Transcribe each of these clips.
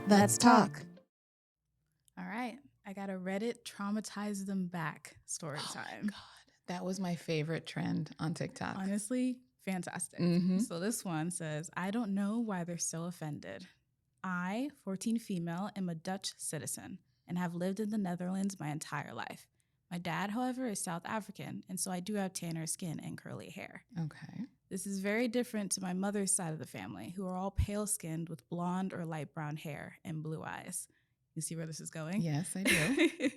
Let's talk. All right. I got a Reddit traumatize them back story time. God, that was my favorite trend on TikTok. Honestly, fantastic. Mhm. So this one says, I don't know why they're so offended. I, 14 female, am a Dutch citizen and have lived in the Netherlands my entire life. My dad, however, is South African, and so I do have tanner skin and curly hair. Okay. This is very different to my mother's side of the family, who are all pale-skinned with blonde or light brown hair and blue eyes. You see where this is going? Yes, I do.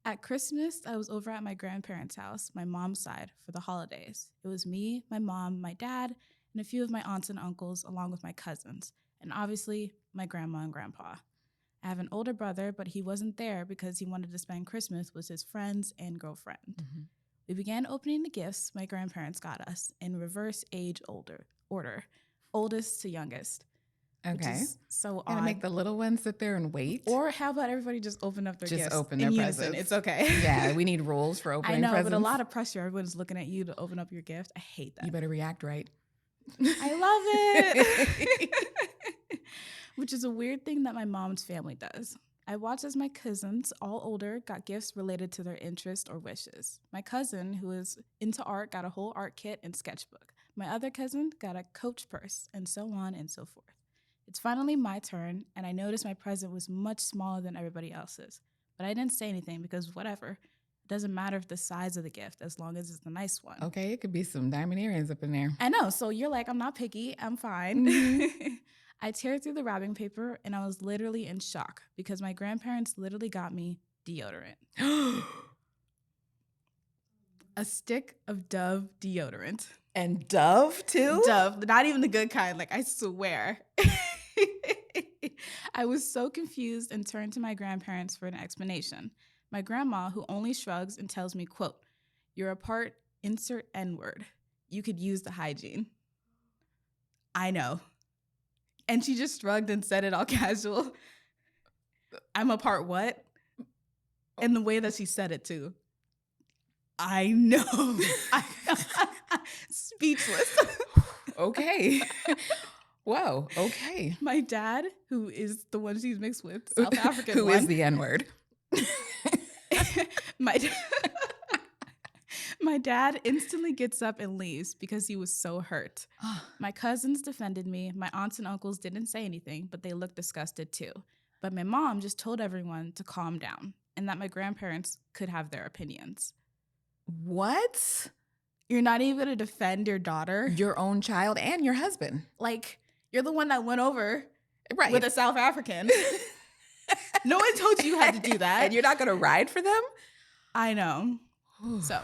At Christmas, I was over at my grandparents' house, my mom's side, for the holidays. It was me, my mom, my dad, and a few of my aunts and uncles, along with my cousins, and obviously my grandma and grandpa. I have an older brother, but he wasn't there because he wanted to spend Christmas with his friends and girlfriend. Mhm. We began opening the gifts my grandparents got us in reverse age order, oldest to youngest. Which Okay. is so Gotta odd. make the little ones sit there and wait. Or how about everybody just open up their Just gifts open in their unison? presents. It's okay. Yeah, we need rules for I opening know, presents. but a lot of pressure. Everyone's looking at you to open up your gift. I hate that. You better react right. I love it. Which is a weird thing that my mom's family does. I watched as my cousins, all older, got gifts related to their interest or wishes. My cousin, who is into art, got a whole art kit and sketchbook. My other cousin got a Coach purse, and so on and so forth. It's finally my turn, and I noticed my present was much smaller than everybody else's. But I didn't say anything because whatever. It doesn't matter if the size of the gift, as long as it's the nice one. Okay, it could be some diamond earrings up in there. I know. So you're like, I'm not picky. I'm fine. Mhm. I teared through the wrapping paper and I was literally in shock because my grandparents literally got me deodorant. A stick of Dove deodorant. And Dove too? Dove, not even the good kind. Like, I swear. I was so confused and turned to my grandparents for an explanation. My grandma, who only shrugs and tells me, quote, "You're a part, insert N-word. You could use the hygiene." I know. And she just shrugged and said it all casual. I'm a part what? And the way that she said it too. I know. Speechless. Okay. Whoa, okay. My dad, who is the one she's mixed with, South African Who one. is the N-word? My dad instantly gets up and leaves because he was so hurt. My cousins defended me. My aunts and uncles didn't say anything, but they looked disgusted too. But my mom just told everyone to calm down and that my grandparents could have their opinions. What? You're not even going to defend your daughter? Your own child and your husband. Like, you're the one that went over Right. with a South African. No one told you had to do that. And you're not going to ride for them? I know. So,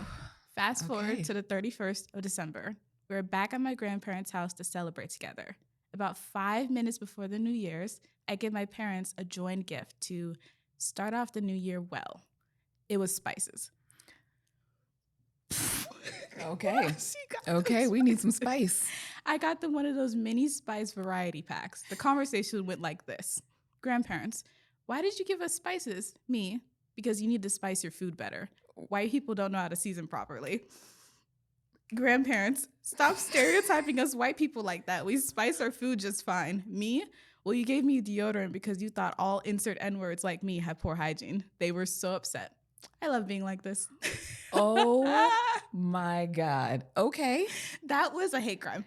fast forward Okay. to the 31st of December. We're back at my grandparents' house to celebrate together. About 5 minutes before the New Year's, I give my parents a joint gift to start off the new year well. It was spices. Okay. She got Okay, this. we need some spice. I got them one of those mini spice variety packs. The conversation went like this. Grandparents, why did you give us spices? Me, because you need to spice your food better. White people don't know how to season properly. Grandparents, stop stereotyping us white people like that. We spice our food just fine. Me, well, you gave me deodorant because you thought all insert N-words like me had poor hygiene. They were so upset. I love being like this. Oh my God. Okay. That was a hate crime.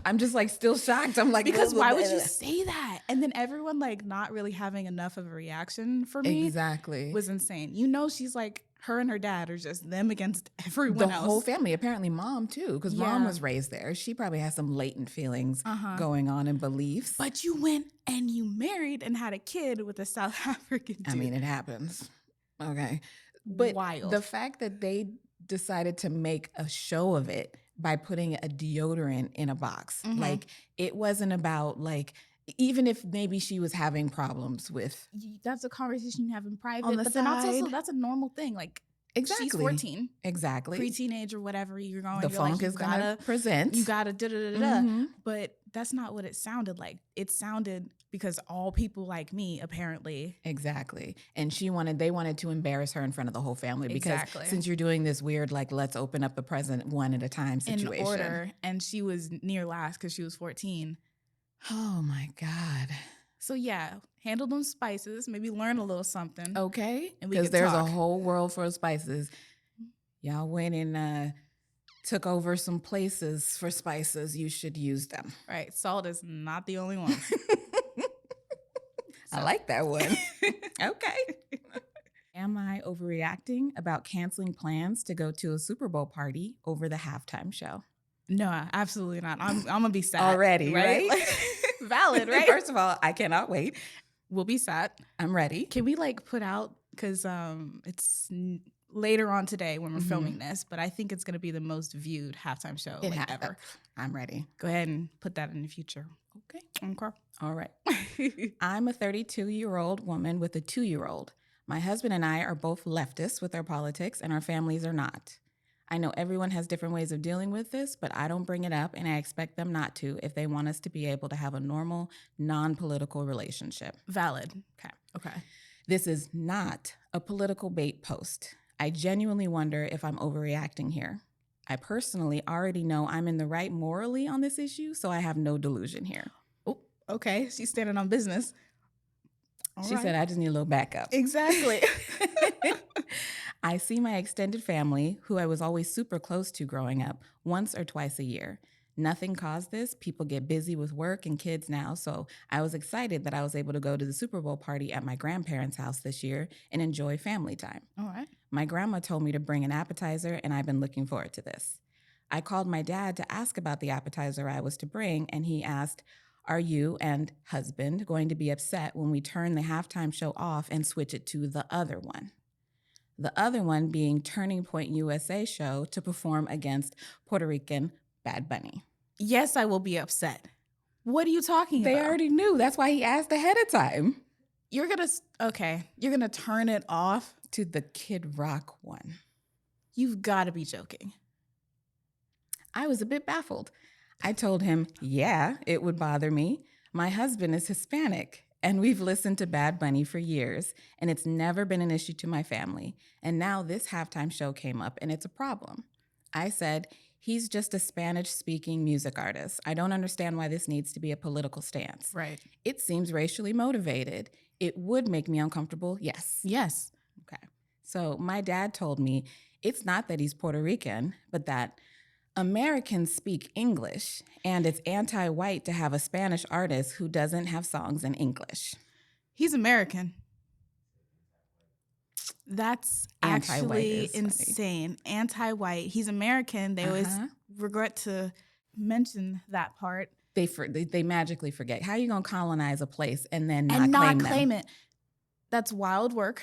I'm just like still shocked. I'm like, Because why would you say that? And then everyone like not really having enough of a reaction for me Exactly. was insane. You know, she's like, her and her dad are just them against everyone The else. whole family, apparently mom too, because mom Yeah. was raised there. She probably has some latent feelings Uh-huh. going on and beliefs. But you went and you married and had a kid with a South African dude. I mean, it happens. Okay. But Wild. the fact that they decided to make a show of it by putting a deodorant in a box, Mhm. like it wasn't about like, even if maybe she was having problems with That's a conversation you have in private. On the but then also side. that's a normal thing. Like exactly she's 14, exactly pre-teenage or whatever you're going. the you're like, funk you is gonna gotta, present. you gotta da da da da. Mhm. But that's not what it sounded like. It sounded because all people like me apparently. Exactly. And they wanted to embarrass her in front of the whole family because Exactly. since you're doing this weird, like, let's open up the present one at a time situation. In order, and she was near last because she was 14. Oh my God. So yeah, handle them spices, maybe learn a little something. Okay. And we Because could there's talk. a whole world full of spices. Y'all went and took over some places for spices. You should use them. Right. Salt is not the only one. I like that one. Okay. Am I overreacting about canceling plans to go to a Super Bowl party over the halftime show? No, absolutely not. I'm gonna be sad. Already, right? Like, valid, right? First of all, I cannot wait. We'll be sad. I'm ready. Can we like put out, because it's later on today when we're filming this, but I think it's gonna be the most viewed halftime show ever. I'm ready. Go ahead and put that in the future. Okay. Okay. All right. I'm a 32-year-old woman with a 2-year-old. My husband and I are both leftists with our politics, and our families are not. I know everyone has different ways of dealing with this, but I don't bring it up, and I expect them not to if they want us to be able to have a normal, non-political relationship. Valid. Okay. Okay. This is not a political bait post. I genuinely wonder if I'm overreacting here. I personally already know I'm in the right morally on this issue, so I have no delusion here. Oh, okay. She's standing on business. She said, I just need a little backup. Exactly. I see my extended family, who I was always super close to growing up, once or twice a year. Nothing caused this. People get busy with work and kids now, so I was excited that I was able to go to the Super Bowl party at my grandparents' house this year and enjoy family time. All right. My grandma told me to bring an appetizer, and I've been looking forward to this. I called my dad to ask about the appetizer I was to bring, and he asked, are you and husband going to be upset when we turn the halftime show off and switch it to the other one? The other one being Turning Point USA show to perform against Puerto Rican Bad Bunny. Yes, I will be upset. What are you talking about? They already knew. That's why he asked ahead of time. You're going to turn it off to the Kid Rock one. You've got to be joking. I was a bit baffled. I told him, yeah, it would bother me. My husband is Hispanic, and we've listened to Bad Bunny for years, and it's never been an issue to my family. And now this halftime show came up, and it's a problem. I said, he's just a Spanish-speaking music artist. I don't understand why this needs to be a political stance. Right. It seems racially motivated. It would make me uncomfortable, yes. Yes. Okay. So my dad told me it's not that he's Puerto Rican, but that Americans speak English, and it's anti-white to have a Spanish artist who doesn't have songs in English. He's American. That's actually insane. Anti-white. He's American. They always regret to mention that part. They magically forget. How are you going to colonize a place and then not claim it? That's wild work.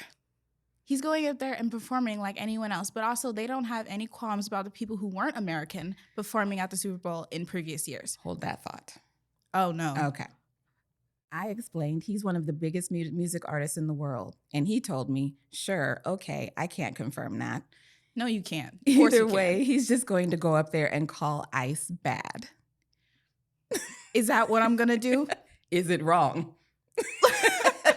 He's going up there and performing like anyone else, but also they don't have any qualms about the people who weren't American performing at the Super Bowl in previous years. Hold that thought. Oh, no. Okay. I explained he's one of the biggest music artists in the world, and he told me, sure, okay, I can't confirm that. No, you can't. Either way, he's just going to go up there and call ICE bad. Is that what I'm going to do? Is it wrong?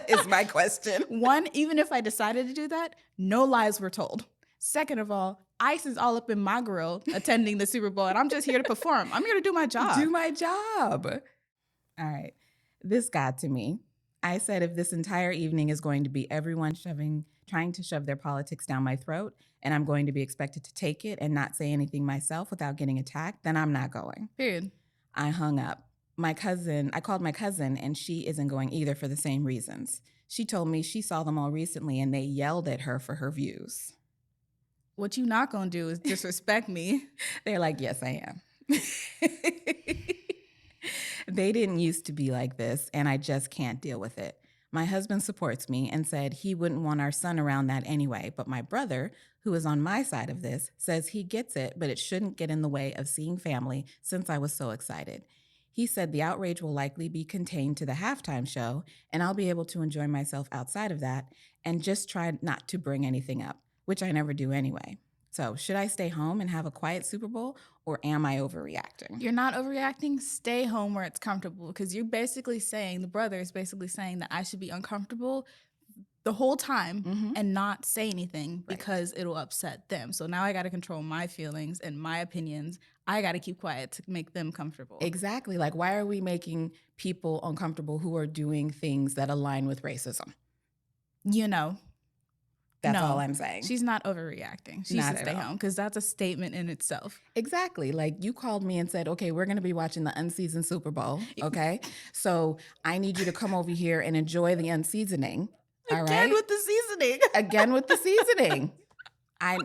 Is my question. One, even if I decided to do that, no lies were told. Second of all, ICE is all up in my grill attending the Super Bowl, and I'm just here to perform. I'm here to do my job. Do my job. All right. This got to me. I said if this entire evening is going to be everyone trying to shove their politics down my throat, and I'm going to be expected to take it and not say anything myself without getting attacked, then I'm not going. Period. I hung up. I called my cousin, and she isn't going either for the same reasons. She told me she saw them all recently, and they yelled at her for her views. What you not gonna do is disrespect me. They're like, yes, I am. They didn't used to be like this, and I just can't deal with it. My husband supports me and said he wouldn't want our son around that anyway, but my brother, who is on my side of this, says he gets it, but it shouldn't get in the way of seeing family since I was so excited. He said the outrage will likely be contained to the halftime show, and I'll be able to enjoy myself outside of that and just try not to bring anything up, which I never do anyway. So should I stay home and have a quiet Super Bowl, or am I overreacting? You're not overreacting. Stay home where it's comfortable, because you're basically saying, the brother is basically saying that I should be uncomfortable the whole time Mhm. and not say anything Right. because it'll upset them. So now I got to control my feelings and my opinions. I got to keep quiet to make them comfortable. Exactly. Like, why are we making people uncomfortable who are doing things that align with racism? You know, That's no, all I'm saying. she's not overreacting. She Not should at stay all. home because that's a statement in itself. Exactly. Like, you called me and said, okay, we're going to be watching the unseasoned Super Bowl. Okay. So I need you to come over here and enjoy the unseasoning. All Again right. with the seasoning. Again with the seasoning. I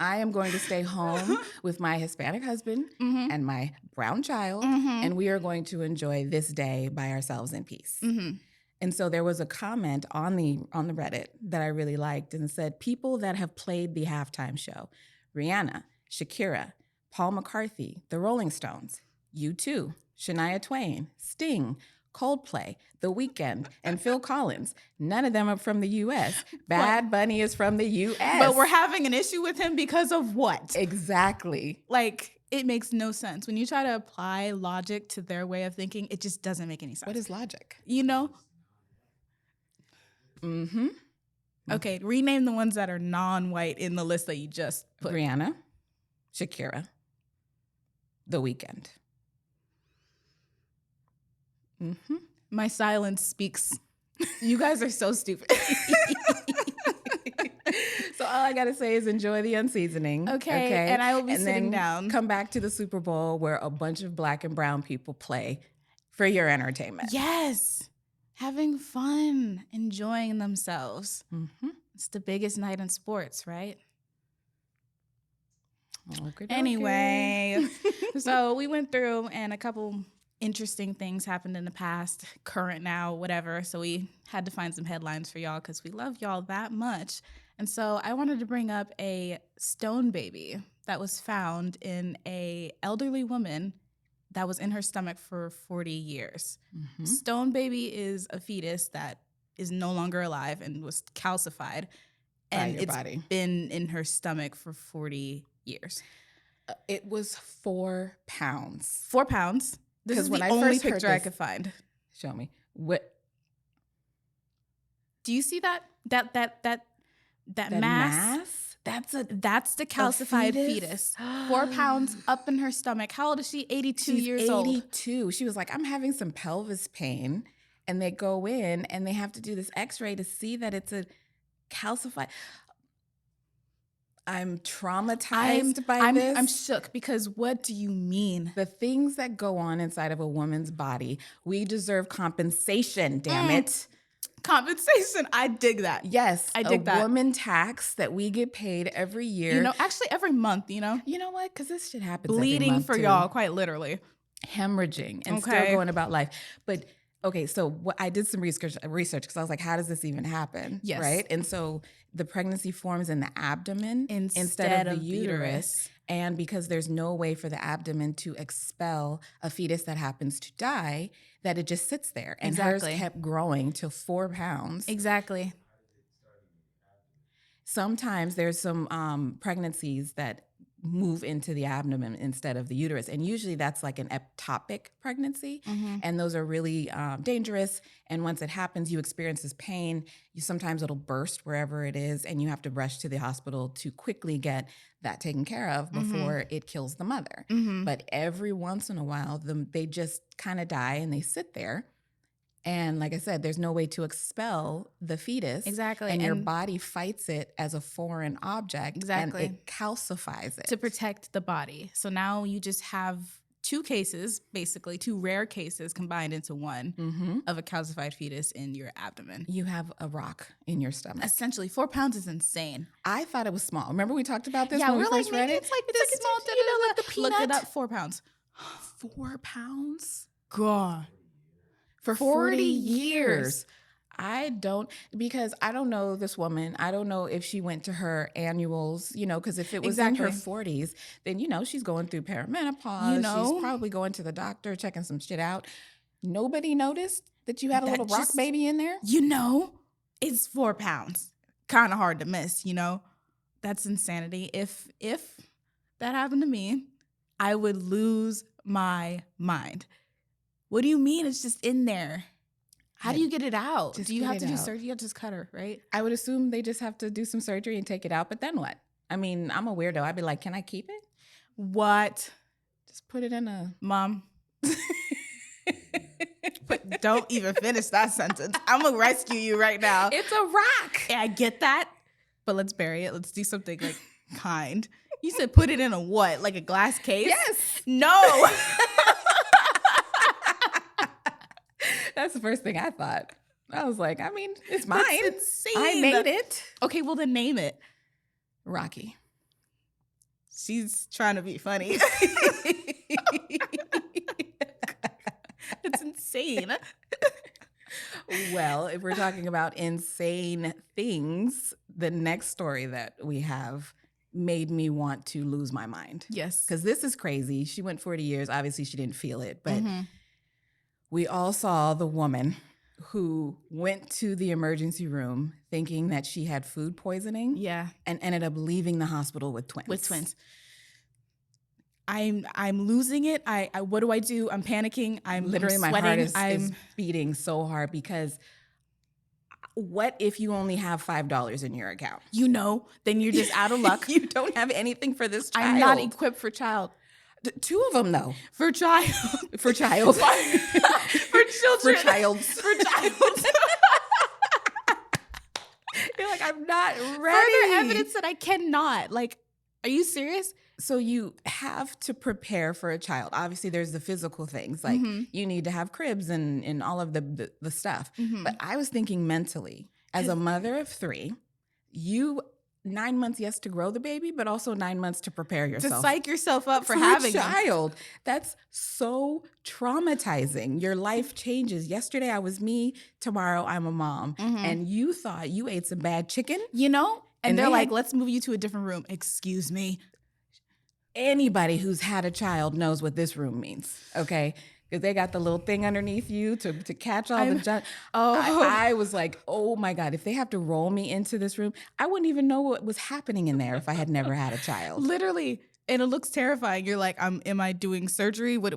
am going to stay home with my Hispanic husband Mhm. and my brown child, Mhm. and we are going to enjoy this day by ourselves in peace. Mhm. And so there was a comment on the Reddit that I really liked and said, people that have played the halftime show: Rihanna, Shakira, Paul McCartney, the Rolling Stones, U2, Shania Twain, Sting, Coldplay, The Weeknd, and Phil Collins. None of them are from the U.S. Bad Bunny is from the U.S. But we're having an issue with him because of what? Exactly. Like, it makes no sense. When you try to apply logic to their way of thinking, it just doesn't make any sense. What is logic? You know? Mm-hmm. Okay, rename the ones that are non-white in the list that you just put. Rihanna, Shakira, The Weeknd. Mm-hmm. My silence speaks. You guys are so stupid. So all I gotta say is enjoy the unseasoning. Okay, and I will be and sitting then down. Come back to the Super Bowl where a bunch of black and brown people play for your entertainment. Yes. Having fun, enjoying themselves. Mm-hmm. It's the biggest night in sports, right? Okay. Anyway, so we went through and a couple interesting things happened in the past, current now, whatever. So we had to find some headlines for y'all because we love y'all that much. And so I wanted to bring up a stone baby that was found in a elderly woman that was in her stomach for 40 years. Mm-hmm. Stone baby is a fetus that is no longer alive and was calcified. And it's been in her stomach for 40 years. It was 4 pounds. 4 pounds. This is the only picture I could find. Show me. What? Do you see that? That mass? That's the calcified fetus. 4 pounds up in her stomach. How old is she? 82 years old. 82. She was like, I'm having some pelvis pain. And they go in and they have to do this x-ray to see that it's a calcified. I'm traumatized by this. I'm shook because what do you mean? The things that go on inside of a woman's body, we deserve compensation, damn it. Compensation. I dig that. Yes. I dig that. A woman tax that we get paid every year. You know, actually every month, you know? You know what? Because this shit happens Bleeding every month for too. y'all, quite literally. Hemorrhaging and still going about life. But okay, so I did some research because I was like, how does this even happen? Yes. Right? And so the pregnancy forms in the abdomen instead of the uterus. And because there's no way for the abdomen to expel a fetus that happens to die, that it just sits there. And hers kept growing to 4 pounds. Exactly. Sometimes there's some pregnancies that move into the abdomen instead of the uterus. And usually that's like an ectopic pregnancy. Mm-hmm. And those are really dangerous. And once it happens, you experience this pain. Sometimes it'll burst wherever it is. And you have to rush to the hospital to quickly get that taken care of before it kills the mother. Mm-hmm. But every once in a while, they just kind of die and they sit there. And like I said, there's no way to expel the fetus. Exactly. And your body fights it as a foreign object. Exactly. And it calcifies it. To protect the body. So now you just have 2 cases, basically 2 rare cases combined into one of a calcified fetus in your abdomen. You have a rock in your stomach. Essentially, 4 pounds is insane. I thought it was small. Remember we talked about this when we we're first like, read it? It's like this small, like the peanut. Look it up, 4 pounds. 4 pounds? God. For 40 years. Because I don't know this woman. I don't know if she went to her annuals, because if it was in her 40s, then, she's going through perimenopause. She's probably going to the doctor, checking some shit out. Nobody noticed that you had a little rock baby in there? It's 4 pounds. Kind of hard to miss, That's insanity. If that happened to me, I would lose my mind. What do you mean it's just in there? How do you get it out? Just Do you get have it to do out. surgery? You have to just cut her, right? I would assume they just have to do some surgery and take it out, but then what? I mean, I'm a weirdo. I'd be like, can I keep it? What? Just put it in a... Mom. But don't even finish that sentence. I'm going to rescue you right now. It's a rock. Yeah, I get that. But let's bury it. Let's do something like kind. You said put it in a what? Like a glass case? Yes. No. That's the first thing I thought. I was like, I mean, it's mine. That's insane. I made it. Okay, well then name it. Rocky. She's trying to be funny. It's insane. Well, if we're talking about insane things, the next story that we have made me want to lose my mind. Yes. Because this is crazy. She went 40 years. Obviously, she didn't feel it, but Mhm. we all saw the woman who went to the emergency room thinking that she had food poisoning Yeah. and ended up leaving the hospital with twins. With twins. I'm losing it. I what do I do? I'm panicking. I'm Literally, I'm my heart sweating. is beating so hard because what if you only have $5 in your account? Then you're just out of luck. You don't have anything for this child. I'm not equipped for child. Two of them, though. For child. For child. For children. For childs. For child. You're like, I'm not ready. Further evidence that I cannot. Like, are you serious? So you have to prepare for a child. Obviously, there's the physical things. Like Mhm. you need to have cribs and all of the stuff. Mhm. But I was thinking mentally, as a mother of 3, 9 months, yes, to grow the baby, but also 9 months to prepare To yourself. psych yourself up for a having them. child. That's so traumatizing. Your life changes. Yesterday I was me, tomorrow I'm a mom. Mhm. And you thought you ate some bad chicken. And they're they like, had- let's move you to a different room. Excuse me. Anybody who's had a child knows what this room means, okay? Because they got the little thing underneath you to catch all the junk. I was like, oh my God, if they have to roll me into this room, I wouldn't even know what was happening in there if I had never had a child. Literally. And it looks terrifying. You're like, am I doing surgery? What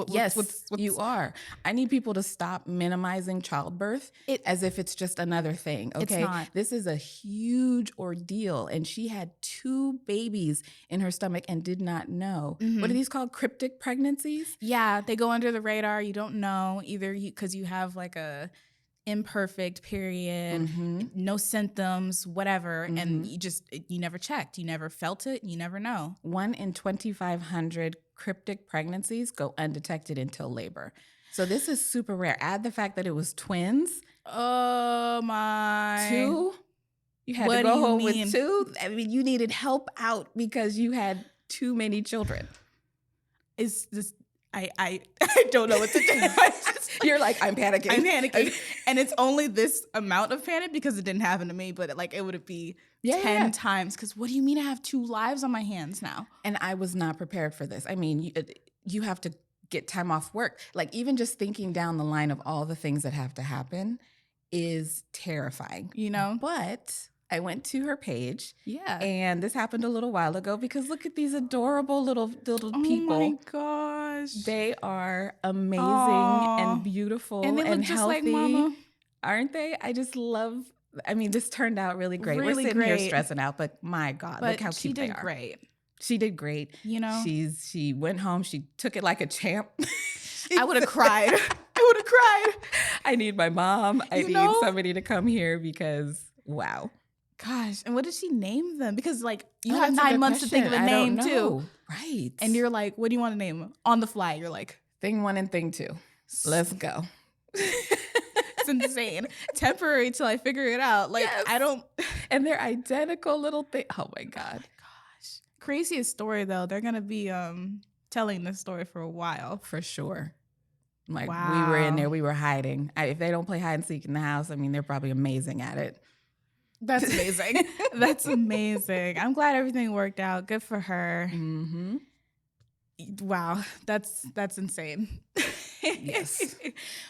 Yes, what's you are. I need people to stop minimizing childbirth as if it's just another thing, okay? not. This is a huge ordeal, and she had 2 babies in her stomach and did not know. Mhm. What are these called? Cryptic pregnancies? Yeah, they go under the radar. You don't know either because you have like a imperfect period, Mhm. no symptoms, whatever, and Mhm. you never checked, you never felt it, you never know. 1 in 2,500 cryptic pregnancies go undetected until labor. So this is super rare. Add the fact that it was twins. Oh my! 2. You had What to do go you home mean? with 2. I mean, you needed help out because you had too many children. Is this? I don't know what to do. You're like, I'm panicking. I'm panicking, and it's only this amount of panic because it didn't happen to me, but like it would be 10 times. Because what do you mean I have 2 lives on my hands now? And I was not prepared for this. I mean, you have to get time off work. Like even just thinking down the line of all the things that have to happen is terrifying. But I went to her page. Yeah. And this happened a little while ago because look at these adorable little people. Oh my gosh. They are amazing and beautiful and they look and just healthy, like mama. aren't they? I just love. I mean, this turned out really great. Really We're sitting here great. stressing out, but my God, look how cute they are. Great. She did great. She went home. She took it like a champ. I would have cried. I would have cried. I need my mom. I need somebody to come here because wow. Gosh, and what did she name them? Because like you Oh, have that's a 9 good months to think of a question. I don't name too. know. Right. And you're like, what do you want to name them? On the fly, you're like, thing 1 and thing 2. Let's go. it's insane. Temporary till I figure it out. Like I don't. And they're identical little thing. Oh my God. Gosh, craziest story though. They're gonna be telling this story for a while. For sure. Like Wow. we were in there, we were hiding. If they don't play hide and seek in the house, I mean, they're probably amazing at it. That's amazing. That's amazing. I'm glad everything worked out. Good for her. Mm-hmm. Wow, that's insane. Yes.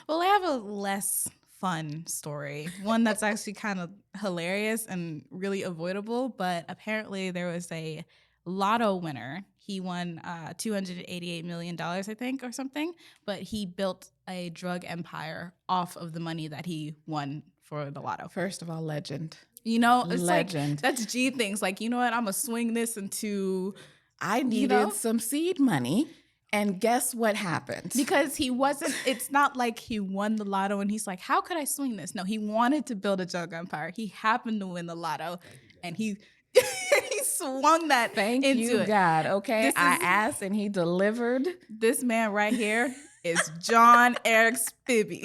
Well, I have a less fun story. One that's actually kind of hilarious and really avoidable, but apparently there was a lotto winner He won $288 million, I think, or something. But he built a drug empire off of the money that he won for the lotto. First of all, legend. You know, it's Legend. like, that's G things. Like, you know what? I'm going to swing this into, I needed some seed money. And guess what happened? Because it's not like he won the lotto and he's like, how could I swing this? No, he wanted to build a drug empire. He happened to win the lotto and he he swung that Thank into you, it. God. Okay. I asked and he delivered. This man right here is John Eric Spivey.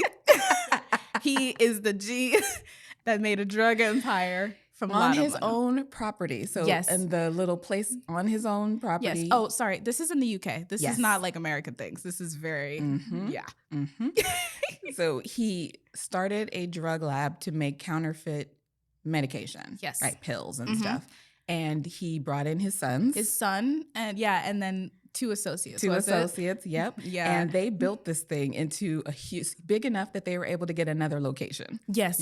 He is the G that made a drug empire from on his money. Own property. So yes. And the little place on his own property. Yes. Oh, sorry. This is in the UK. This is not like American things. This is very, yeah. Mm-hmm. So he started a drug lab to make counterfeit medication. Yes. Right. Pills and stuff. And he brought in his sons. His son. And then 2 associates. Yep. Yeah. And they built this thing into a huge, big enough that they were able to get another location. Yes.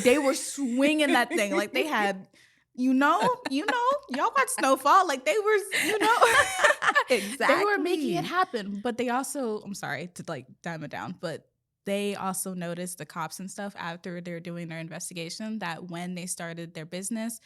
They were swinging that thing. Like they had, y'all watch Snowfall. Like they were, Exactly. They were making it happen. But they also, I'm sorry to like dime it down, but they also noticed, the cops and stuff, after they're doing their investigation, that when they started their business,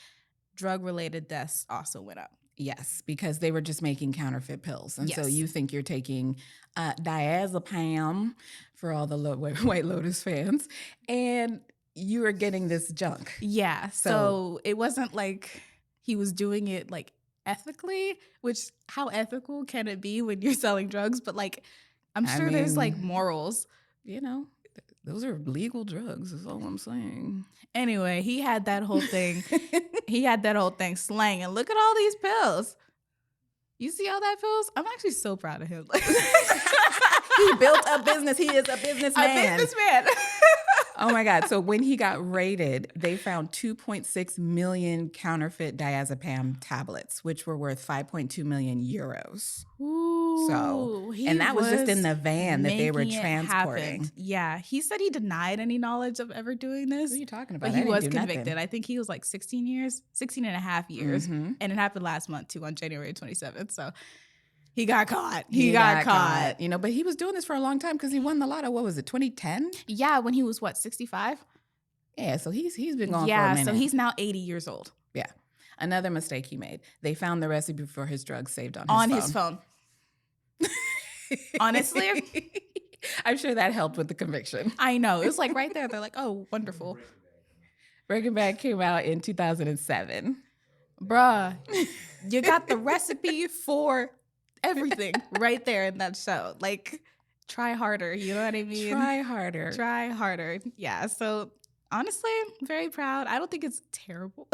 drug-related deaths also went up. Yes, because they were just making counterfeit pills. And so you think you're taking diazepam for all the White Lotus fans, and you are getting this junk. Yeah, so it wasn't like he was doing it like ethically, which how ethical can it be when you're selling drugs? But like, I'm sure there's like morals. Those are legal drugs is all I'm saying. Anyway, he had that whole thing. Slanging. Look at all these pills. You see all that pills? I'm actually so proud of him. He built a business. He is a businessman. Oh my God. So when he got raided, they found 2.6 million counterfeit diazepam tablets, which were worth 5.2 million euros. Ooh, so, and that was just in the van that they were transporting. Yeah. He said he denied any knowledge of ever doing this. What are you talking about? But he was convicted. Nothing. I think he was like 16 and a half years. And it happened last month too, on January 27th. So he got caught. He got caught. But he was doing this for a long time because he won the lotto. What was it, 2010? Yeah, when he was 65? Yeah, so he's been gone for a minute. Yeah, so he's now 80 years old. Yeah. Another mistake he made. They found the recipe for his drugs saved on his phone. Honestly, I'm sure that helped with the conviction. I know. It was like right there. They're like, oh, wonderful. Breaking Bad came out in 2007. Bruh, you got the recipe for everything right there in that show. Like, try harder. You know what I mean? Try harder. Yeah. So honestly, I'm very proud. I don't think it's terrible.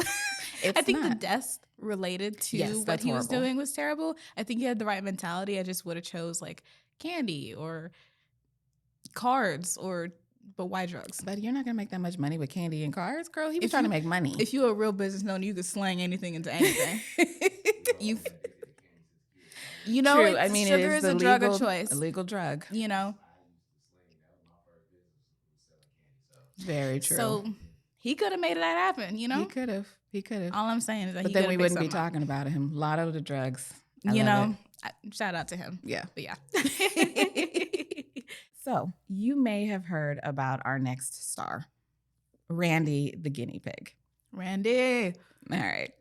I think the deaths related to what he was doing was terrible. I think he had the right mentality. I just would have chose like candy or cards but why drugs? But you're not going to make that much money with candy and cards, girl. He was trying to make money. If you're a real business owner, you could slang anything into anything. True. Sugar is a drug of choice. A legal drug. Very true. So he could have made that happen, He could have. All I'm saying is that but then we wouldn't be talking about him. Lotto to drugs. Shout out to him. Yeah. But yeah. So you may have heard about our next star, Randy the guinea pig. Randy. All right.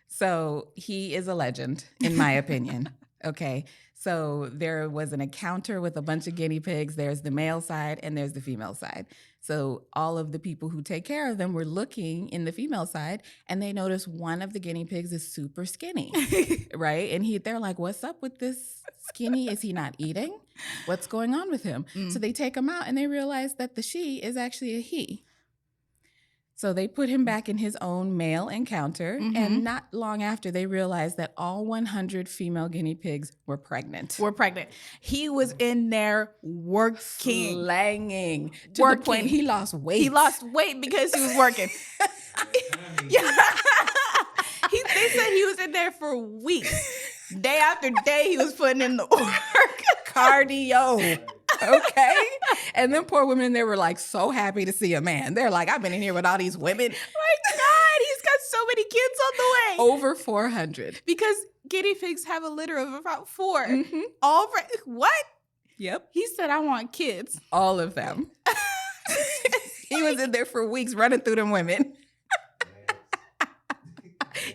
So he is a legend, in my opinion. Okay. So there was an encounter with a bunch of guinea pigs. There's the male side and there's the female side. So all of the people who take care of them were looking in the female side and they noticed one of the guinea pigs is super skinny, right? And they're like, what's up with this skinny? Is he not eating? What's going on with him? So they take him out and they realize that the she is actually a he. So they put him back in his own male encounter, and not long after, they realized that all 100 female guinea pigs were pregnant. He was in there working. Slanging. To the point he lost weight. He lost weight because he was working. Yeah. They said he was in there for weeks. Day after day, he was putting in the work. Cardio. Okay. And then poor women, they were like so happy to see a man. They're like, I've been in here with all these women. My God, he's got so so many kids on the way. Over 400. Because guinea pigs have a litter of about 4. Mm-hmm. What? Yep. He said, I want kids. All of them. He was in there for weeks running through them women.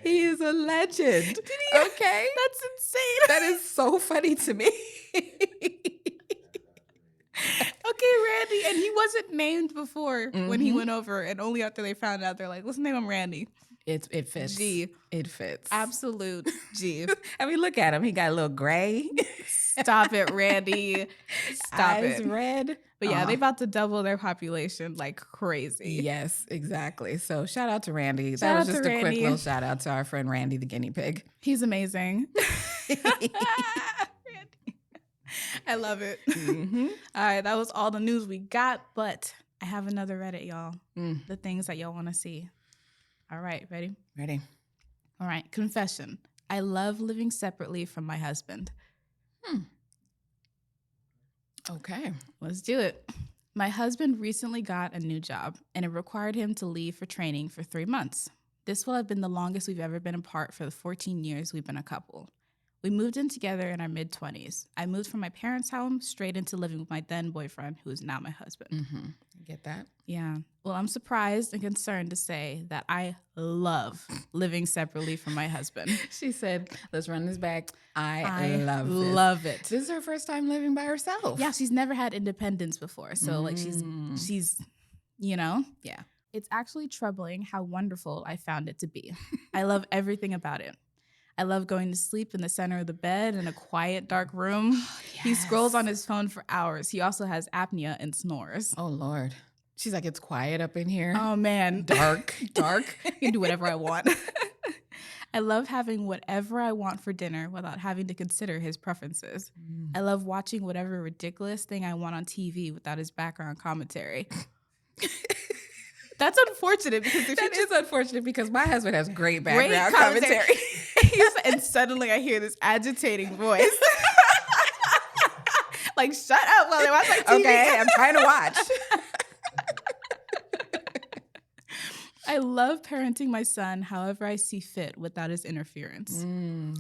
He is a legend. Did he? Okay. That's insane. That is so funny to me. Okay, Randy. And he wasn't named before when he went over. And only after they found out, they're like, let's name him Randy. It fits. G. It fits. Absolute G. I mean, look at him. He got a little gray. Stop it, Randy. Stop Eyes it. red. But yeah, they about to double their population like crazy. Yes, exactly. So shout out to Randy. Shout That was out just to a quick Randy. little shout out to our friend Randy the guinea pig. He's amazing. Randy. I love it. Mm-hmm. All right, that was all the news we got, but I have another Reddit, y'all. The things that y'all want to see. All right, ready? Ready? All right, confession. I love living separately from my husband. Okay. Let's do it. My husband recently got a new job, and it required him to leave for training for 3 months. This will have been the longest we've ever been apart for the 14 years we've been a couple. We moved in together in our mid-20s. I moved from my parents' home straight into living with my then boyfriend, who is now my husband. Mm-hmm. Get that? Yeah. Well, I'm surprised and concerned to say that I love living separately from my husband. She said, let's run this back. I love this. Love it. This is her first time living by herself. Yeah, she's never had independence before. So like she's, you know, yeah. It's actually troubling how wonderful I found it to be. I love everything about it. I love going to sleep in the center of the bed in a quiet, dark room. He Yes. scrolls on his phone for hours. He also has apnea and snores. Oh, Lord. She's like, it's quiet up in here. Oh, man. Dark. I can do whatever I want. I love having whatever I want for dinner without having to consider his preferences. I love watching whatever ridiculous thing I want on TV without his background commentary. That's unfortunate because if That is unfortunate because my husband has great great background commentary. and suddenly I hear this agitating voice. Like, shut up while I watch my TV. Okay, I'm trying to watch. I love parenting my son however I see fit without his interference.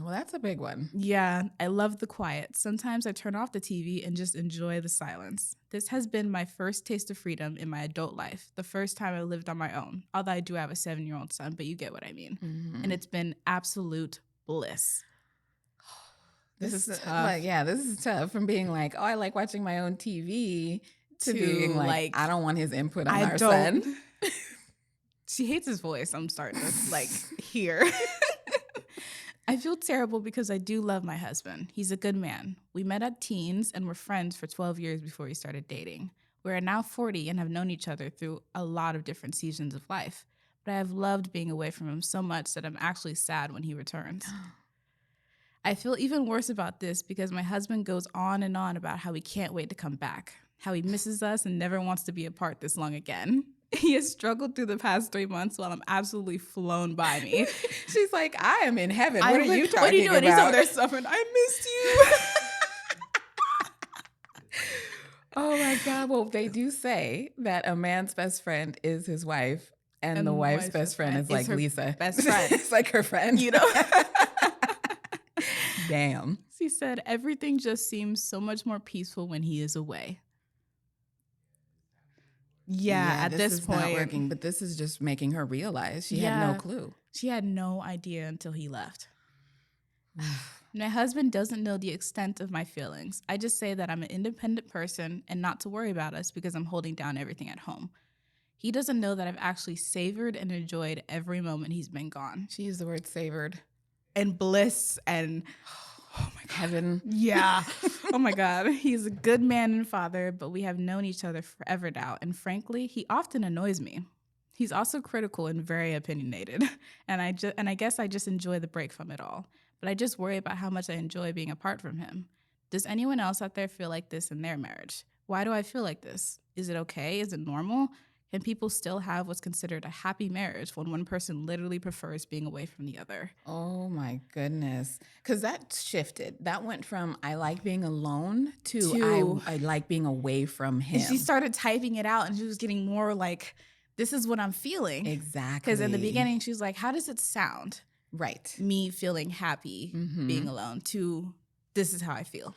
Well, that's a big one. Yeah, I love the quiet. Sometimes I turn off the TV and just enjoy the silence. This has been my first taste of freedom in my adult life, the first time I lived on my own, although I do have a 7-year-old son, but you get what I mean. And it's been absolute bliss. This is tough. Like, yeah, this is tough from being like, oh, I like watching my own TV to being like, I don't want his input on our son. She hates his voice. I'm starting to like hear. I feel terrible because I do love my husband. He's a good man. We met at teens and were friends for 12 years before we started dating. We are now 40 and have known each other through a lot of different seasons of life. But I have loved being away from him so much that I'm actually sad when he returns. I feel even worse about this because my husband goes on and on about how he can't wait to come back, how he misses us and never wants to be apart this long again. He has struggled through the past 3 months while I'm absolutely flown by me. She's like, I am in heaven. What are you talking about? What are you doing? He's over there suffering. I missed you. Oh my God. Well, they do say that a man's best friend is his wife, and the wife's best friend is like her Lisa. best friend. It's like her friend. You know? Damn. She said, everything just seems so much more peaceful when he is away. Yeah, at this point. Not working, but this is just making her realize she had no clue. She had no idea until he left. My husband doesn't know the extent of my feelings. I just say that I'm an independent person and not to worry about us because I'm holding down everything at home. He doesn't know that I've actually savored and enjoyed every moment he's been gone. She used the word savored. And bliss and oh my God. Heaven. Yeah. Oh my God. He's a good man and father, but we have known each other forever now. And frankly, he often annoys me. He's also critical and very opinionated. And I guess I just enjoy the break from it all. But I just worry about how much I enjoy being apart from him. Does anyone else out there feel like this in their marriage? Why do I feel like this? Is it okay? Is it normal? Can people still have what's considered a happy marriage when one person literally prefers being away from the other? Oh my goodness. Because that shifted. That went from I like being alone to I like being away from him. And she started typing it out and she was getting more like this is what I'm feeling. Exactly. Because in the beginning, she was like, how does it sound? Right. Me feeling happy being alone to this is how I feel.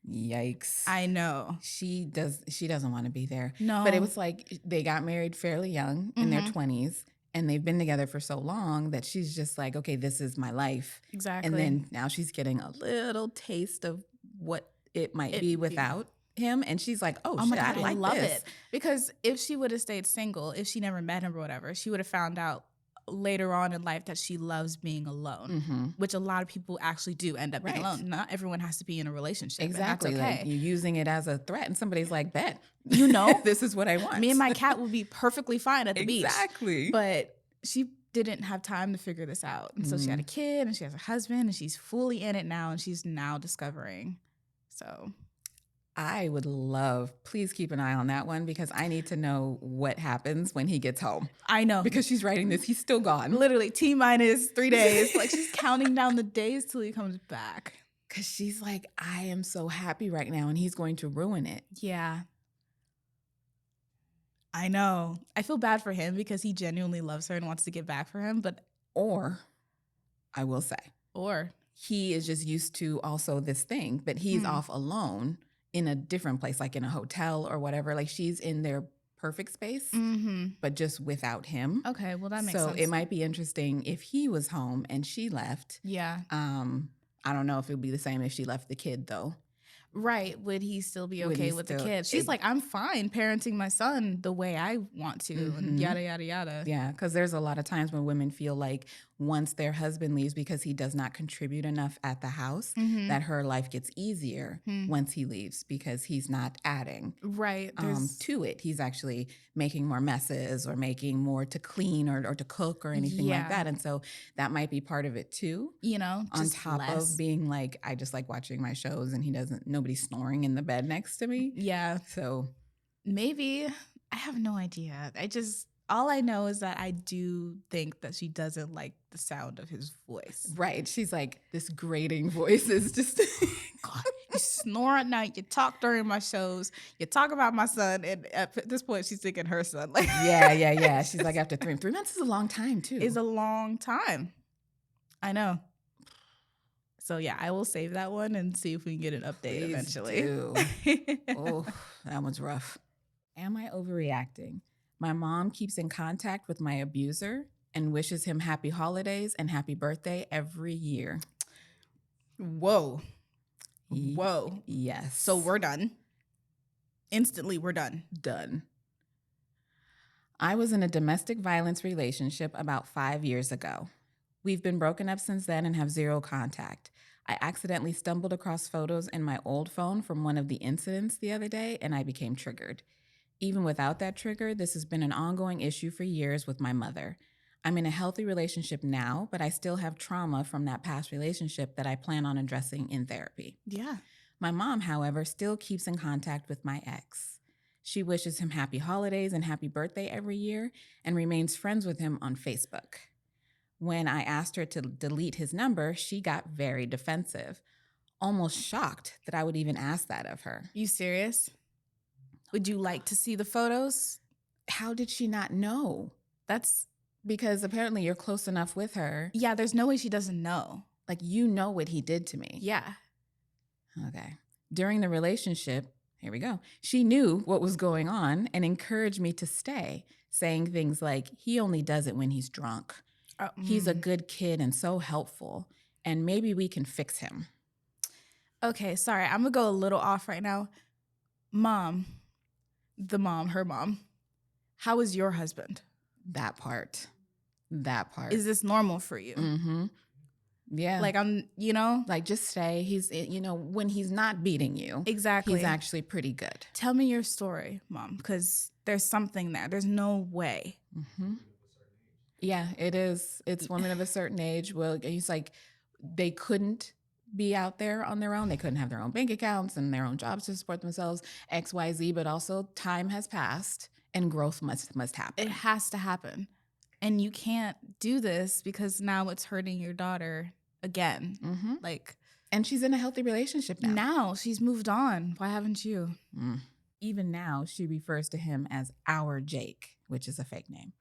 Yikes. I know. She doesn't want to be there. No. But it was like they got married fairly young in their 20s, and they've been together for so long that she's just like, okay, this is my life. Exactly. And then now she's getting a little taste of what it might be without him. And she's like, oh shit, my God, I love this. it. Because if she would have stayed single, if she never met him or whatever, she would have found out later on in life that she loves being alone, which a lot of people actually do end up being alone. Not everyone has to be in a relationship. Exactly. And that's okay. Like you're using it as a threat, and somebody's like, bet. You know, this is what I want. Me and my cat would be perfectly fine at the beach. Exactly. But she didn't have time to figure this out. And so she had a kid and she has a husband and she's fully in it now and she's now discovering. So I would love, please keep an eye on that one because I need to know what happens when he gets home. I know. Because she's writing this, he's still gone. Literally T-minus 3 days. Like she's counting down the days till he comes back. Because she's like, I am so happy right now and he's going to ruin it. Yeah. I know. I feel bad for him because he genuinely loves her and wants to get back for him. Or, I will say. Or. He is just used to also this thing, but he's off alone in a different place, like in a hotel or whatever. Like she's in their perfect space, but just without him. Okay, well that makes sense. So it might be interesting if he was home and she left. Yeah. I don't know if it would be the same if she left the kid though. Right. Would he still be okay with the kid? She's like, I'm fine parenting my son the way I want to and yada, yada, yada. Yeah, because there's a lot of times when women feel like once their husband leaves because he does not contribute enough at the house, that her life gets easier once he leaves because he's not adding to it. He's actually making more messes or making more to clean or to cook or anything like that. And so that might be part of it too. You know, on top of being like, I just like watching my shows and nobody's snoring in the bed next to me. Yeah. So maybe, I have no idea. All I know is that I do think that she doesn't like the sound of his voice. Right. She's like, this grating voice is just... God, you snore at night. You talk during my shows. You talk about my son. And at this point, she's thinking her son. Like, yeah. She's like, after 3 months is a long time, too. It's a long time. I know. So, yeah, I will save that one and see if we can get an update eventually. Oh, that one's rough. Am I overreacting? My mom keeps in contact with my abuser and wishes him happy holidays and happy birthday every year. Whoa. Yes. So we're done. Instantly, we're done. Done. I was in a domestic violence relationship about 5 years ago. We've been broken up since then and have zero contact. I accidentally stumbled across photos in my old phone from one of the incidents the other day, and I became triggered. Even without that trigger, this has been an ongoing issue for years with my mother. I'm in a healthy relationship now, but I still have trauma from that past relationship that I plan on addressing in therapy. Yeah. My mom, however, still keeps in contact with my ex. She wishes him happy holidays and happy birthday every year and remains friends with him on Facebook. When I asked her to delete his number, she got very defensive, almost shocked that I would even ask that of her. You serious? Would you like to see the photos? How did she not know? That's because apparently you're close enough with her. Yeah, there's no way she doesn't know. Like, you know what he did to me. Yeah. Okay. During the relationship, here we go, she knew what was going on and encouraged me to stay, saying things like, he only does it when he's drunk. He's a good kid and so helpful, and maybe we can fix him. Okay, sorry. I'm going to go a little off right now. Mom, her mom, how is your husband? That part. Is this normal for you? Mm-hmm. Yeah. Like, Like, just stay. He's, when he's not beating you. Exactly. He's actually pretty good. Tell me your story, Mom, because there's something there. There's no way. Mm-hmm. Yeah, it is. It's women of a certain age. Well, he's like, they couldn't be out there on their own. They couldn't have their own bank accounts and their own jobs to support themselves, XYZ, but also time has passed and growth must happen. It has to happen. And you can't do this because now it's hurting your daughter again. Mm-hmm. Like, and she's in a healthy relationship now. Now she's moved on. Why haven't you? even now, she refers to him as our Jake, which is a fake name,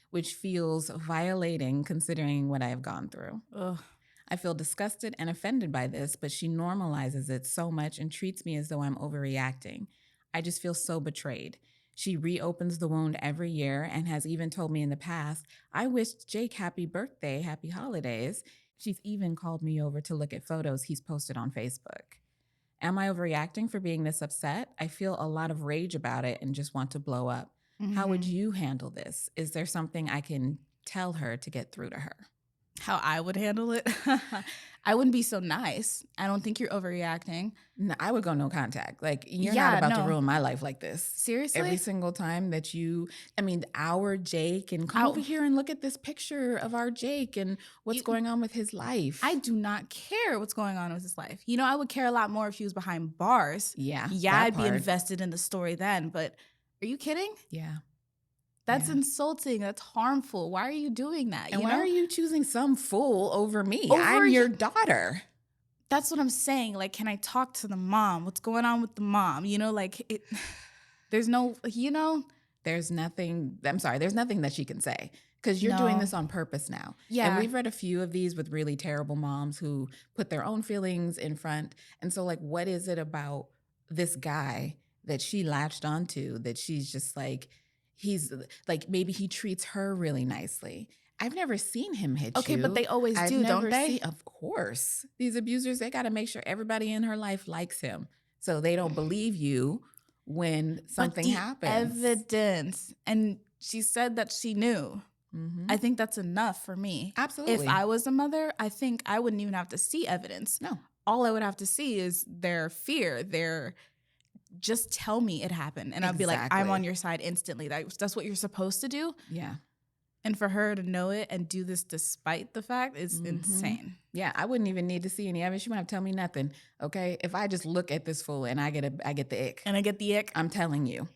which feels violating considering what I have gone through. Ugh. I feel disgusted and offended by this, but she normalizes it so much and treats me as though I'm overreacting. I just feel so betrayed. She reopens the wound every year and has even told me in the past, I wished Jake happy birthday, happy holidays. She's even called me over to look at photos he's posted on Facebook. Am I overreacting for being this upset? I feel a lot of rage about it and just want to blow up. How would you handle this? Is there something I can tell her to get through to her? How I would handle it? I wouldn't be so nice. I don't think you're overreacting. No, I would go no contact. Like, you're Yeah, not about to no. ruin my life like this. Seriously? Every single time that our Jake, and come over here and look at this picture of our Jake and what's going on with his life. I do not care what's going on with his life. You know, I would care a lot more if he was behind bars. Yeah. Yeah, I'd be invested in the story then. But are you kidding? Yeah. That's insulting. That's harmful. Why are you doing that? And why are you choosing some fool over me? Over I'm your daughter. That's what I'm saying. Like, can I talk to the mom? What's going on with the mom? You know, like there's no, There's nothing that she can say because you're doing this on purpose now. Yeah. And we've read a few of these with really terrible moms who put their own feelings in front. And so, like, what is it about this guy that she latched onto that she's just like, he's like, maybe he treats her really nicely. I've never seen him hit you. Okay, but they always do, don't they? Of course. These abusers, they got to make sure everybody in her life likes him. So they don't believe you when something happens. Evidence. And she said that she knew. Mm-hmm. I think that's enough for me. Absolutely. If I was a mother, I think I wouldn't even have to see evidence. No. All I would have to see is their fear, just tell me it happened. And I'd be like, I'm on your side instantly. That's what you're supposed to do. Yeah. And for her to know it and do this despite the fact is insane. Yeah, I wouldn't even need to see any evidence. She wouldn't have to tell me nothing. Okay. If I just look at this fool and I get the ick. And I get the ick. I'm telling you.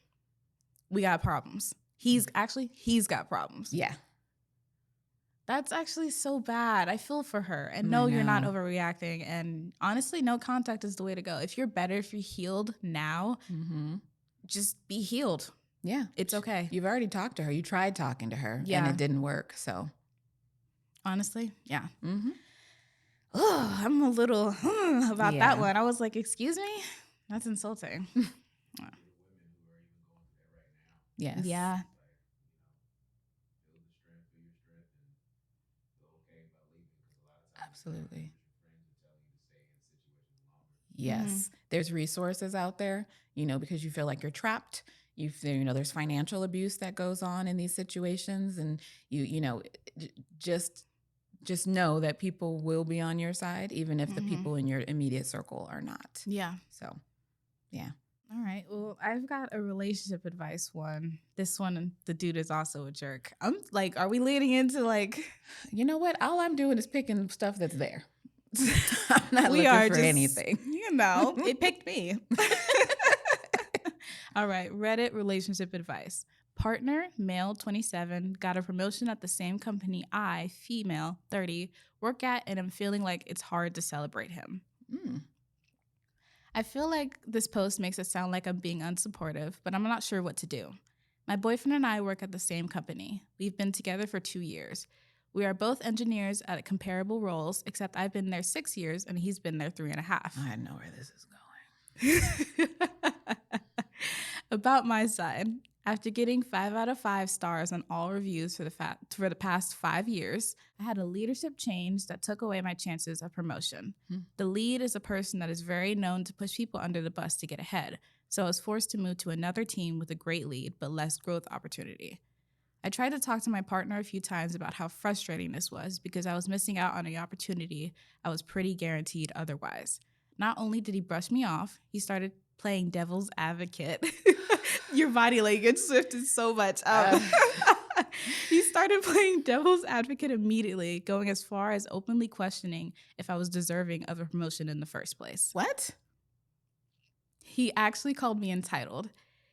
We got problems. He's got problems. Yeah. That's actually so bad. I feel for her. And no, you're not overreacting. And honestly, no contact is the way to go. If you're healed now, just be healed. Yeah. It's okay. You've already talked to her. You tried talking to her and it didn't work. So honestly, yeah. Oh, I'm a little about that one. I was like, excuse me? That's insulting. Yes. Yeah. Absolutely. Yes. There's resources out there, because you feel like you're trapped. There's financial abuse that goes on in these situations, and just know that people will be on your side, even if the people in your immediate circle are not. Yeah. So, yeah. All right. Well, I've got a relationship advice one. This one, the dude is also a jerk. I'm like, are we leading into like... You know what? All I'm doing is picking stuff that's there. I'm not looking for anything. It picked me. All right. Reddit relationship advice. Partner, male, 27, got a promotion at the same company I, female, 30, work at, and I'm feeling like it's hard to celebrate him. I feel like this post makes it sound like I'm being unsupportive, but I'm not sure what to do. My boyfriend and I work at the same company. We've been together for 2 years. We are both engineers at comparable roles, except I've been there 6 years and he's been there 3.5. I know where this is going. About my side, after getting 5 out of 5 stars on all reviews for the past 5 years, I had a leadership change that took away my chances of promotion. The lead is a person that is very known to push people under the bus to get ahead, so I was forced to move to another team with a great lead but less growth opportunity. I tried to talk to my partner a few times about how frustrating this was because I was missing out on an opportunity I was pretty guaranteed otherwise. Not only did he brush me off, he started playing devil's advocate. Your body language shifted so much. He started playing devil's advocate immediately, going as far as openly questioning if I was deserving of a promotion in the first place. What? He actually called me entitled.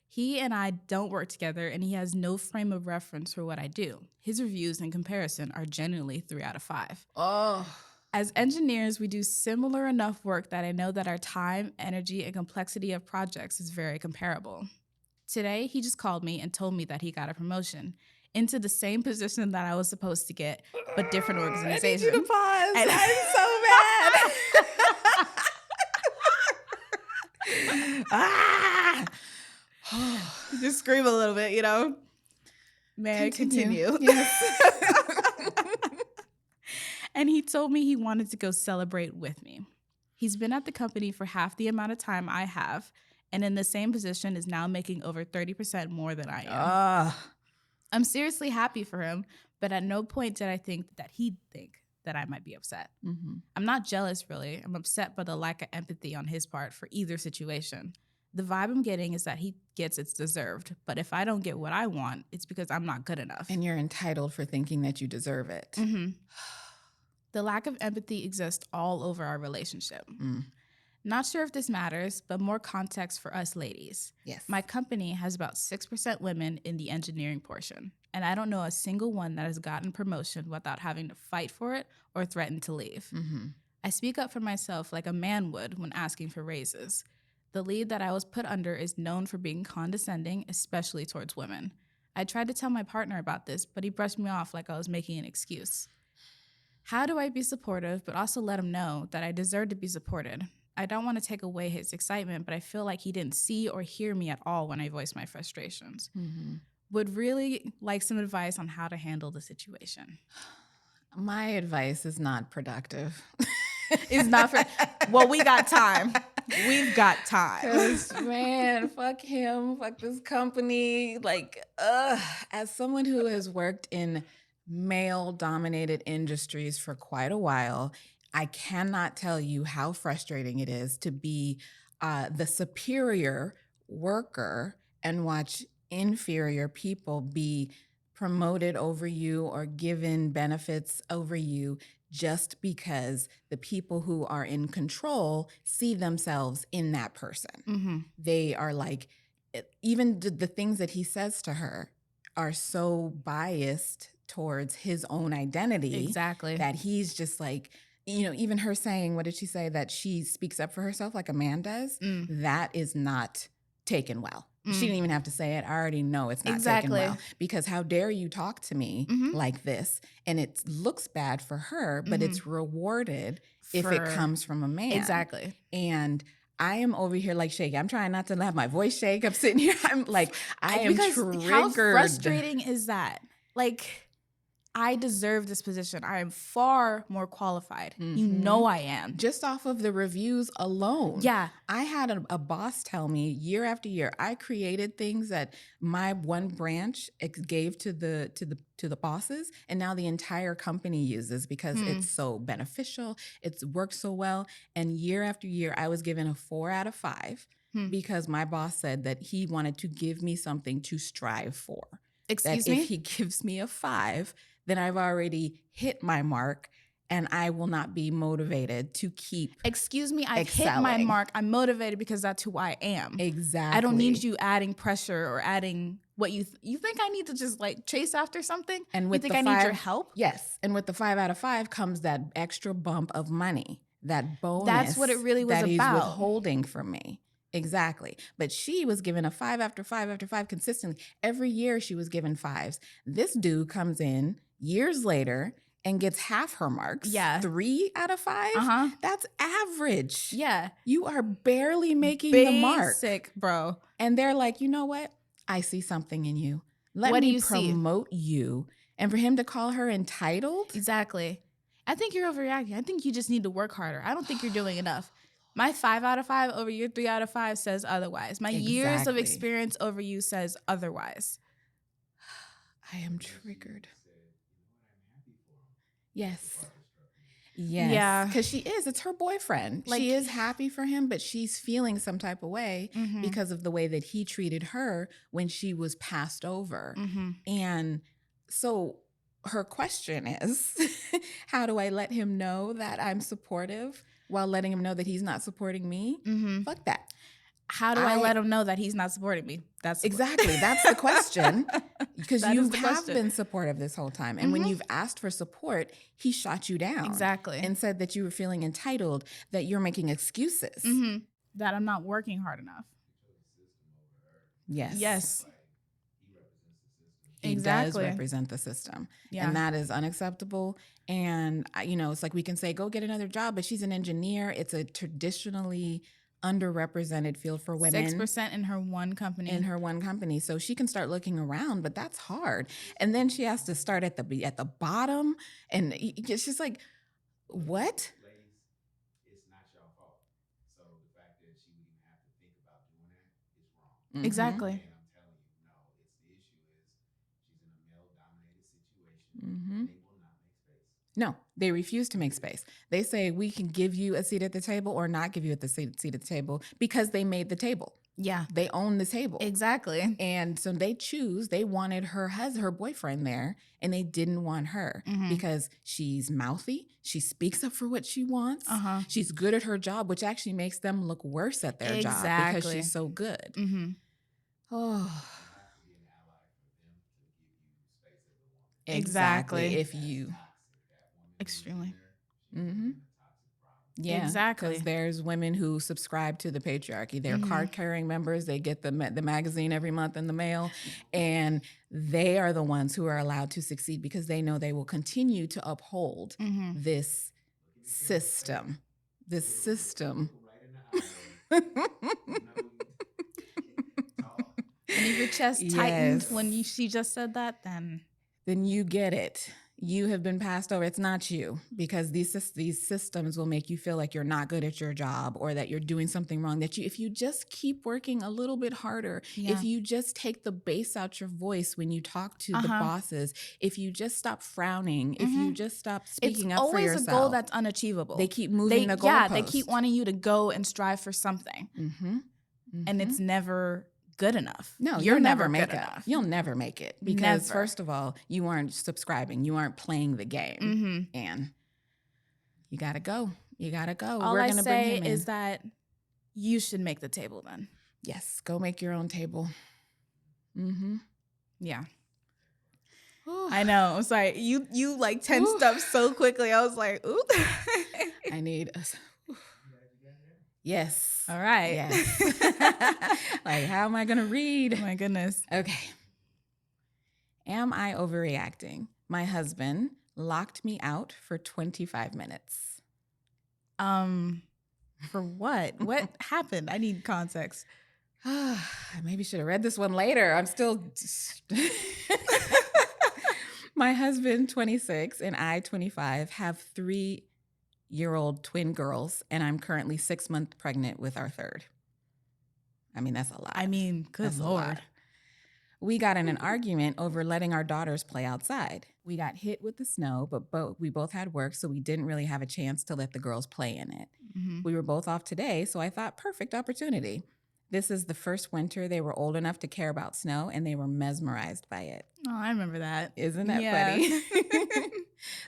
He and I don't work together, and he has no frame of reference for what I do. His reviews in comparison are generally 3 out of 5. Oh. As engineers, we do similar enough work that I know that our time, energy, and complexity of projects is very comparable. Today, he just called me and told me that he got a promotion into the same position that I was supposed to get, but different organization. I need you to pause. I'm so mad. Just scream a little bit, you know? May I continue? Yes. And he told me he wanted to go celebrate with me. He's been at the company for half the amount of time I have, and in the same position is now making over 30% more than I am. I'm seriously happy for him, but at no point did I think that he'd think that I might be upset. Mm-hmm. I'm not jealous, really. I'm upset by the lack of empathy on his part for either situation. The vibe I'm getting is that he gets it's deserved, but if I don't get what I want, it's because I'm not good enough. And you're entitled for thinking that you deserve it. Mm-hmm. The lack of empathy exists all over our relationship. Not sure if this matters, but more context for us ladies. Yes. My company has about 6% women in the engineering portion, and I don't know a single one that has gotten promotion without having to fight for it or threaten to leave. Mm-hmm. I speak up for myself like a man would when asking for raises. The lead that I was put under is known for being condescending, especially towards women. I tried to tell my partner about this, but he brushed me off like I was making an excuse. How do I be supportive, but also let him know that I deserve to be supported? I don't want to take away his excitement, but I feel like he didn't see or hear me at all when I voiced my frustrations. Mm-hmm. Would really like some advice on how to handle the situation. My advice is not productive. It's not for, well, we got time. We've got time. 'Cause, man, fuck him, fuck this company. Like, as someone who has worked in male-dominated industries for quite a while, I cannot tell you how frustrating it is to be the superior worker and watch inferior people be promoted over you or given benefits over you just because the people who are in control see themselves in that person. Mm-hmm. They are like, even the things that he says to her are so biased towards his own identity. Exactly. That he's just like, you know, even her saying, what did she say? That she speaks up for herself like a man does. That is not taken well. She didn't even have to say it. I already know it's not taken well. Because how dare you talk to me like this? And it looks bad for her, but it's rewarded if it comes from a man. Exactly. And I am over here like shaking. I'm trying not to let my voice shake. I'm sitting here. I'm like, I am triggered. How frustrating is that? Like, I deserve this position. I am far more qualified. You know I am. Just off of the reviews alone. Yeah. I had a boss tell me year after year, I created things that my one branch gave to the bosses, and now the entire company uses because it's so beneficial. It's worked so well. And year after year, I was given a 4 out of 5 because my boss said that he wanted to give me something to strive for. Excuse that me? If he gives me a 5, then I've already hit my mark and I will not be motivated to keep Excuse me, I've excelling. hit my mark. I'm motivated because that's who I am. Exactly. I don't need you adding pressure or adding what you think I need to just like chase after something? And with you think the I 5, need your help? Yes. And with the 5 out of 5 comes that extra bump of money, that bonus. That's what it really was that he's about. withholding from me. Exactly. But she was given a 5 after 5 after 5 consistently. Every year she was given 5s. This dude comes in years later and gets half her marks. Yeah. 3 out of 5? Uh-huh. That's average. Yeah. You are barely making the mark. Basic, bro. And they're like, you know what? I see something in you. Let What do me you see? promote you. And for him to call her entitled? Exactly. I think you're overreacting. I think you just need to work harder. I don't think you're doing enough. My 5 out of 5 over your 3 out of 5 says otherwise. My years of experience over you says otherwise. I am triggered. Yes. Yes. Yeah. Because she is. It's her boyfriend. Like, she is happy for him, but she's feeling some type of way because of the way that he treated her when she was passed over. And so her question is, how do I let him know that I'm supportive while letting him know that he's not supporting me? Fuck that. How do I let him know that he's not supporting me? That's exactly. That's the question. Because you have been supportive this whole time. And when you've asked for support, he shot you down. Exactly. And said that you were feeling entitled, that you're making excuses. That I'm not working hard enough. Yes. Yes. He does represent the system. Yeah. And that is unacceptable. And, it's like we can say, go get another job, but she's an engineer. It's a traditionally underrepresented field for women. 6% in her one company. So she can start looking around, but that's hard. And then she has to start at the bottom. And it's just like, what? Ladies, it's not your fault. So the fact that she would even have to think about doing that is wrong. Mhm. Exactly. And I'm telling you, no, it's the issue is she's in a male-dominated situation. Mhm. They will not make space. No, they refuse to make space. They say we can give you a seat at the table or not give you a seat at the table because they made the table. Yeah. They own the table. Exactly. And so they wanted her boyfriend there, and they didn't want her because she's mouthy. She speaks up for what she wants. She's good at her job, which actually makes them look worse at their job because she's so good. Oh. You have to be an ally for them to give you space as a woman. Exactly. If That's you. toxic. That woman Extremely. She's in a toxic problem. Yeah, Exactly. because there's women who subscribe to the patriarchy. They're card-carrying members. They get the magazine every month in the mail, and they are the ones who are allowed to succeed because they know they will continue to uphold this system. This system. Right in the eye. Talk. And if your chest tightened when she just said that, then you get it. You have been passed over. It's not you, because these systems will make you feel like you're not good at your job or that you're doing something wrong. That if you just keep working a little bit harder, if you just take the bass out your voice when you talk to the bosses, if you just stop frowning, if you just stop speaking up for yourself. It's always a goal that's unachievable. They keep moving the goalpost. Yeah, they keep wanting you to go and strive for something. And it's never good enough. No, you're never make good it. enough. You'll never make it because first of all, you aren't subscribing. You aren't playing the game, and you gotta go. You gotta go. All We're I gonna say bring him in. is that you should make the table then. Yes, go make your own table. Yeah. I know. I'm sorry. You like tensed up so quickly. I was like, ooh. I need us. Yes. All right. Yes. Like, how am I going to read? Oh my goodness. Okay. Am I overreacting? My husband locked me out for 25 minutes. For what? What happened? I need context. I maybe should have read this one later. I'm still. My husband, 26, and I, 25, have 3-year-old twin girls, and I'm currently 6 months pregnant with our third. I mean, that's a lot. I mean, good Lord. We got in an argument over letting our daughters play outside. We got hit with the snow, but we both had work, so we didn't really have a chance to let the girls play in it. We were both off today, so I thought, perfect opportunity. This is the first winter they were old enough to care about snow, and they were mesmerized by it. Oh, I remember that. Isn't that funny?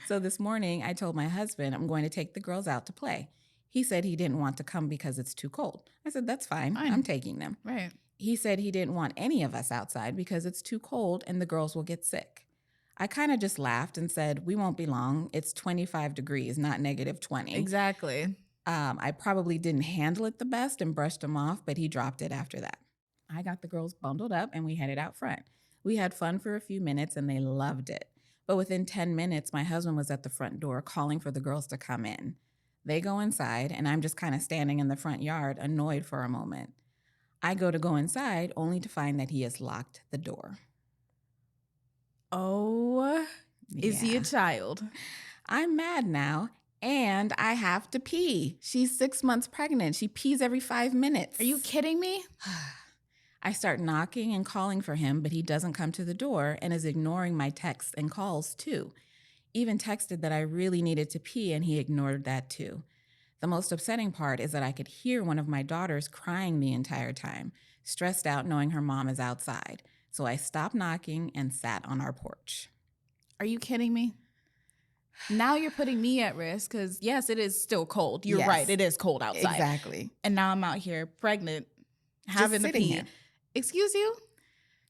So this morning, I told my husband I'm going to take the girls out to play. He said he didn't want to come because it's too cold. I said, that's fine. I'm taking them. Right. He said he didn't want any of us outside because it's too cold and the girls will get sick. I kind of just laughed and said, we won't be long. It's 25 degrees, not -20. Exactly. I probably didn't handle it the best and brushed him off, but he dropped it after that. I got the girls bundled up and we headed out front. We had fun for a few minutes and they loved it. But within 10 minutes, my husband was at the front door calling for the girls to come in. They go inside and I'm just kind of standing in the front yard, annoyed for a moment. I go to go inside only to find that he has locked the door. Oh, is he a child? I'm mad now. And I have to pee. She's 6 months pregnant. She pees every 5 minutes. Are you kidding me? I start knocking and calling for him, but he doesn't come to the door and is ignoring my texts and calls too. Even texted that I really needed to pee and he ignored that too. The most upsetting part is that I could hear one of my daughters crying the entire time, stressed out knowing her mom is outside. So I stopped knocking and sat on our porch. Are you kidding me? Now you're putting me at risk because, yes, it is still cold. You're right. It is cold outside. Exactly. And now I'm out here pregnant, having to pee. Here. Excuse you?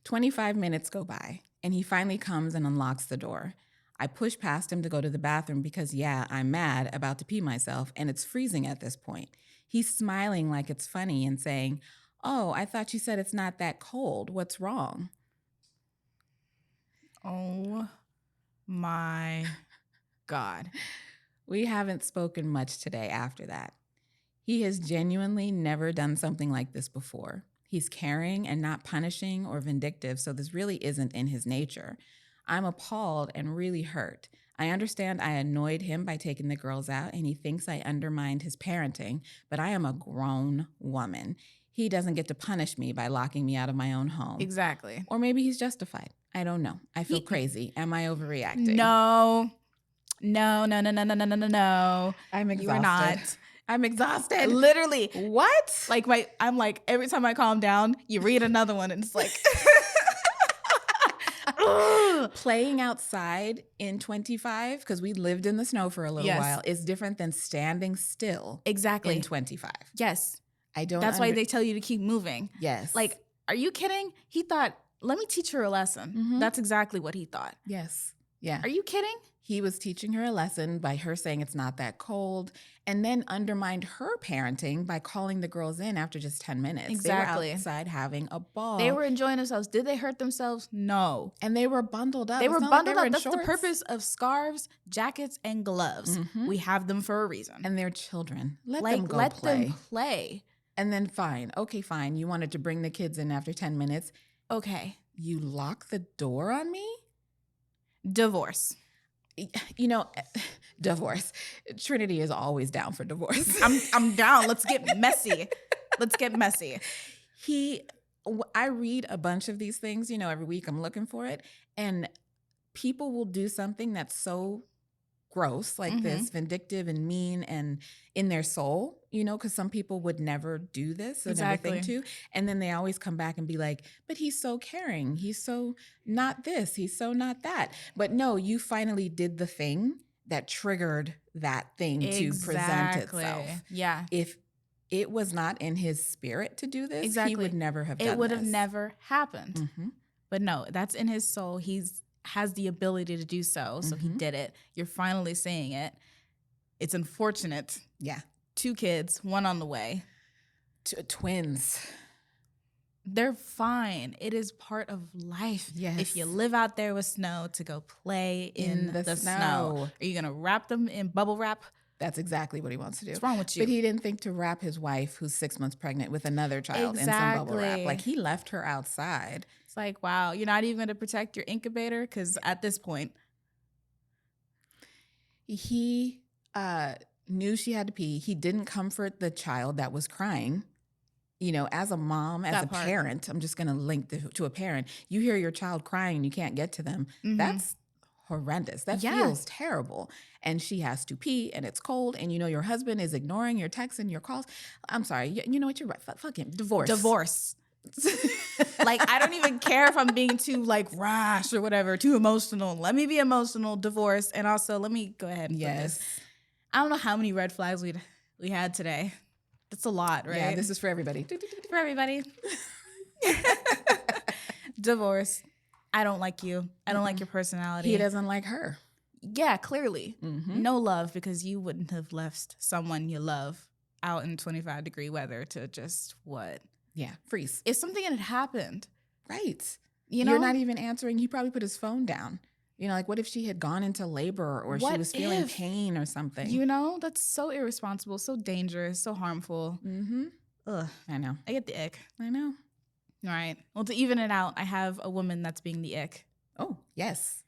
25 minutes go by, and he finally comes and unlocks the door. I push past him to go to the bathroom because, I'm mad, about to pee myself, and it's freezing at this point. He's smiling like it's funny and saying, Oh, I thought you said it's not that cold. What's wrong? Oh my God. We haven't spoken much today after that. He has genuinely never done something like this before. He's caring and not punishing or vindictive, so this really isn't in his nature. I'm appalled and really hurt. I understand I annoyed him by taking the girls out, and he thinks I undermined his parenting, but I am a grown woman. He doesn't get to punish me by locking me out of my own home. Exactly. Or maybe he's justified. I don't know. I feel crazy. Am I overreacting? No. I'm I'm exhausted. You are not. I'm exhausted. Literally. What? I'm like, every time I calm down, you read another one and it's like Playing outside in 25, because we lived in the snow for a little Yes. while, is different than standing still Exactly. in 25. Yes. I don't That's why they tell you to keep moving. Yes. Like, are you kidding? He thought, let me teach her a lesson. Mhm. That's exactly what he thought. Yes. Yeah. Are you kidding? He was teaching her a lesson by her saying it's not that cold, and then undermined her parenting by calling the girls in after just 10 minutes. Exactly. They were outside having a ball. They were enjoying themselves. Did they hurt themselves? No. And they were bundled up. They It's were not like bundled they were up. in That's the shorts. purpose of scarves, jackets, and gloves. Mhm. We have them for a reason. And they're children. Let like, them go let play. them play. And then fine. Okay, fine. You wanted to bring the kids in after 10 minutes. Okay. You lock the door on me? Divorce. You know, divorce. Trinity is always down for divorce. I'm down. Let's get messy. Let's get messy. I read a bunch of these things, every week I'm looking for it. And people will do something that's so gross, like this, vindictive and mean and in their soul, because some people would never do this or never think to. And then they always come back and be like, but he's so caring. He's so not this. He's so not that. But no, you finally did the thing that triggered that thing to present itself. Yeah. If it was not in his spirit to do this, he would never have done this. It would have never happened. Mm-hmm. But no, that's in his soul. Has the ability to do so. So he did it. You're finally saying it. It's unfortunate. Yeah. 2 kids, 1 on the way. Twins. They're fine. It is part of life. Yes. If you live out there with snow, to go play in the snow. Are you going to wrap them in bubble wrap? That's exactly what he wants to do. What's wrong with you? But he didn't think to wrap his wife, who's 6 months pregnant, with another child in some bubble wrap. Like, he left her outside. It's like, wow, you're not even going to protect your incubator? Because at this point. He knew she had to pee. He didn't comfort the child that was crying. As a mom, as a parent, I'm just going to link to a parent. You hear your child crying and you can't get to them. That's horrendous. That feels terrible. And she has to pee and it's cold and your husband is ignoring your texts and your calls. I'm sorry. You know what? You're right. Fuck him. Divorce. Like, I don't even care if I'm being too rash or whatever, too emotional. Let me be emotional, divorce. And also let me go ahead and put this. I don't know how many red flags we had today. That's a lot, right? Yeah, this is for everybody. For everybody. Divorce. I don't like you. I don't like your personality. He doesn't like her. Yeah, clearly. No love, because you wouldn't have left someone you love out in 25-degree weather to just what? Yeah, freeze. If something had happened. Right. You're not even answering. He probably put his phone down. What if she had gone into labor or she was feeling pain or something? That's so irresponsible, so dangerous, so harmful. Ugh. I know. I get the ick. I know. All right. Well, to even it out, I have a woman that's being the ick. Oh, yes.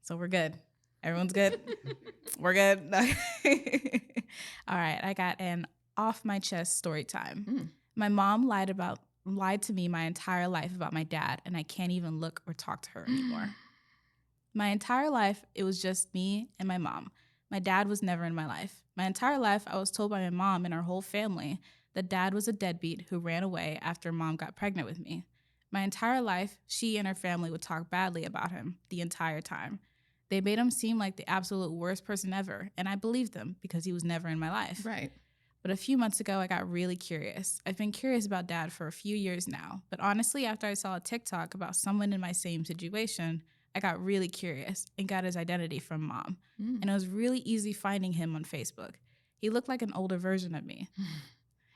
So we're good. Everyone's good? We're good? All right. I got an off my chest story time. My mom lied to me my entire life about my dad, and I can't even look or talk to her anymore. My entire life, it was just me and my mom. My dad was never in my life. My entire life, I was told by my mom and our whole family that dad was a deadbeat who ran away after mom got pregnant with me. My entire life, she and her family would talk badly about him the entire time. They made him seem like the absolute worst person ever, and I believed them because he was never in my life. Right. But a few months ago, I got really curious. I've been curious about dad for a few years now, but honestly, after I saw a TikTok about someone in my same situation, I got really curious and got his identity from mom. And it was really easy finding him on Facebook. He looked like an older version of me.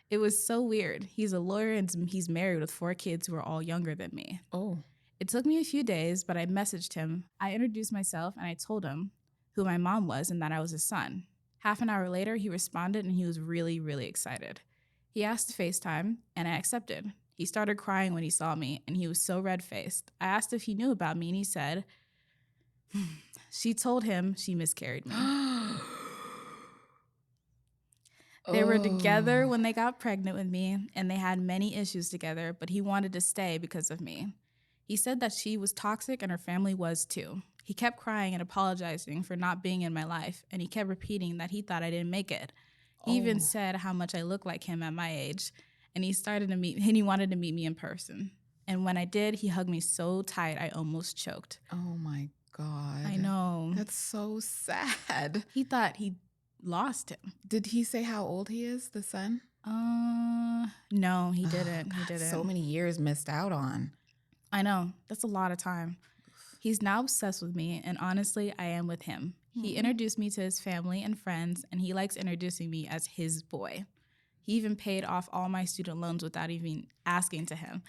It was so weird. He's a lawyer and he's married with 4 kids who are all younger than me. Oh. It took me a few days, but I messaged him. I introduced myself and I told him who my mom was and that I was his son. Half an hour later, he responded and he was really, really excited. He asked to FaceTime and I accepted. He started crying when he saw me and he was so red-faced. I asked if he knew about me and he said, she told him she miscarried me. They were together when they got pregnant with me, and they had many issues together, but he wanted to stay because of me. He said that she was toxic and her family was too. He kept crying and apologizing for not being in my life, and he kept repeating that he thought I didn't make it. He even said how much I look like him at my age, and he wanted to meet me in person. And when I did, he hugged me so tight I almost choked. Oh my God. I know. That's so sad. He thought he lost him. Did he say how old he is, the son? No, he didn't. God, He didn't. So many years missed out on. I know. That's a lot of time. He's now obsessed with me, and honestly, I am with him. He introduced me to his family and friends, and he likes introducing me as his boy. He even paid off all my student loans without even asking to him.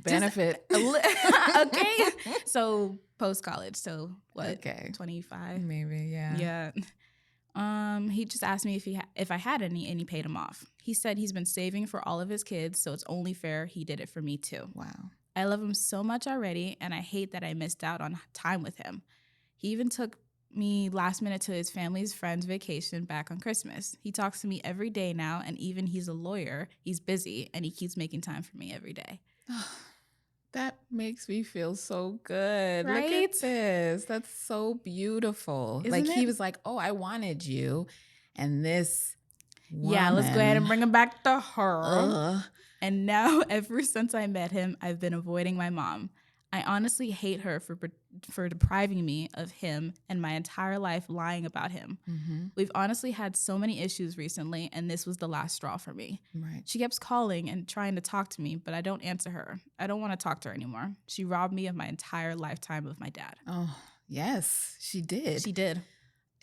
Benefit. Okay. So post-college. So what? Okay. 25? Maybe, yeah. Yeah. He just asked me if I had any, and he paid him off. He said he's been saving for all of his kids, so it's only fair he did it for me too. Wow. I love him so much already, and I hate that I missed out on time with him. He even took me last minute to his family's friend's vacation back on Christmas. He talks to me every day now, and even he's a lawyer, he's busy, and he keeps making time for me every day. That makes me feel so good. Look Right? at this. That's so beautiful. Isn't He it? was like, oh, I wanted you. And this Yeah, let's go ahead and bring him back to her. Ugh. And now, ever since I met him, I've been avoiding my mom. I honestly hate her for depriving me of him and my entire life lying about him. Mm-hmm. We've honestly had so many issues recently, and this was the last straw for me. Right. She keeps calling and trying to talk to me, but I don't answer her. I don't want to talk to her anymore. She robbed me of my entire lifetime with my dad. Oh, yes, she did. She did.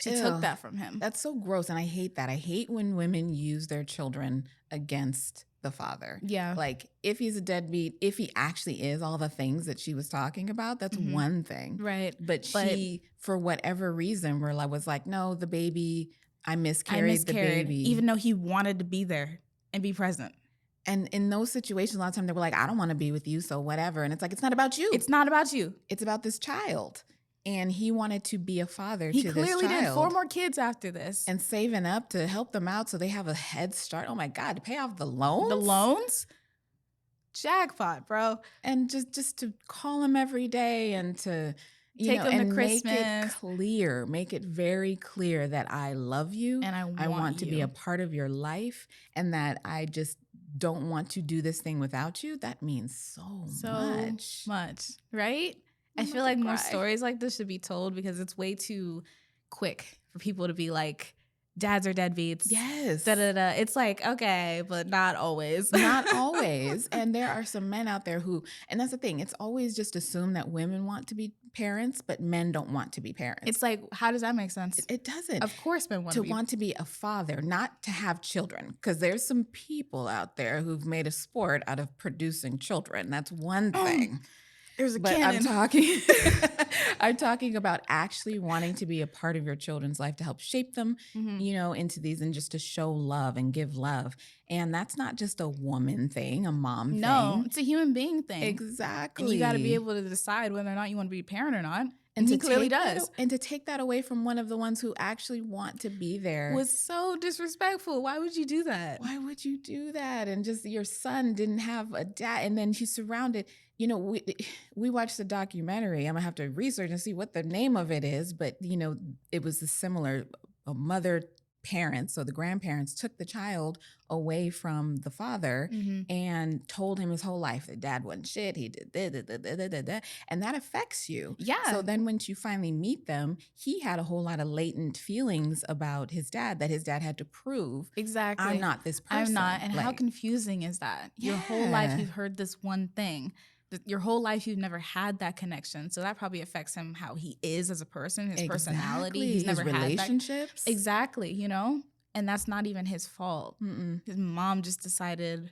She Ew. took that from him. That's so gross. And I hate that. I hate when women use their children against the father. Yeah. Like, if he's a deadbeat, if he actually is all the things that she was talking about, that's Mhm. one thing. Right. But she, for whatever reason, was like, no, the baby, I miscarried the baby. even though he wanted to be there and be present. And in those situations, a lot of times they were like, I don't want to be with you, so whatever. And it's like, it's not about you. It's not about you. It's about this child. And he wanted to be a father He to this child. clearly did 4 more kids after this. And saving up to help them out so they have a head start. Oh my God, to pay off the loans? The loans? Jackpot, bro. And just to call him every day and to Take him to and make it Christmas. clear, make it very clear that I love you And I want to be you. a part of your life, and that I just don't want to do this thing without you. That means so much. Right? I I'm feel about like to more cry. stories like this should be told because it's way too quick for people to be like, dads are deadbeats. Yes. Da-da-da. It's like, okay, but not always. Not always. And there are some men out there who, and that's the thing, it's always just assumed that women want to be parents, but men don't want to be parents. It's like, how does that make sense? It doesn't. Of course men want to to be. want to be a father, not to have children, because there's some people out there who've made a sport out of producing children. That's one thing. There's a But cannon. I'm talking about actually wanting to be a part of your children's life, to help shape them, Mhm. into these, and just to show love and give love. And that's not just a woman thing, a mom No, thing. it's a human being thing. Exactly. And you got to be able to decide whether or not you want to be a parent or not. And to he clearly take that does. and to take that away from one of the ones who actually want to be there. Was so disrespectful. Why would you do that? Why would you do that? And just your son didn't have a dad, and then he's surrounded. We watched the documentary. I'm gonna have to research and see what the name of it is, but it was a mother parents, so the grandparents took the child away from the father Mhm. and told him his whole life that dad wasn't shit. He did da, and that affects you. Yeah. So then once you finally meet them, he had a whole lot of latent feelings about his dad that his dad had to prove. Exactly. I'm not this person. I'm not. And how Like, confusing is that? Your whole life Yeah. you've heard this one thing. Your whole life you've never had that connection. So that probably affects him how he is as a person, his personality. Exactly. He's never his had that. relationships. Exactly, And that's not even his fault. Mm-mm. His mom just decided.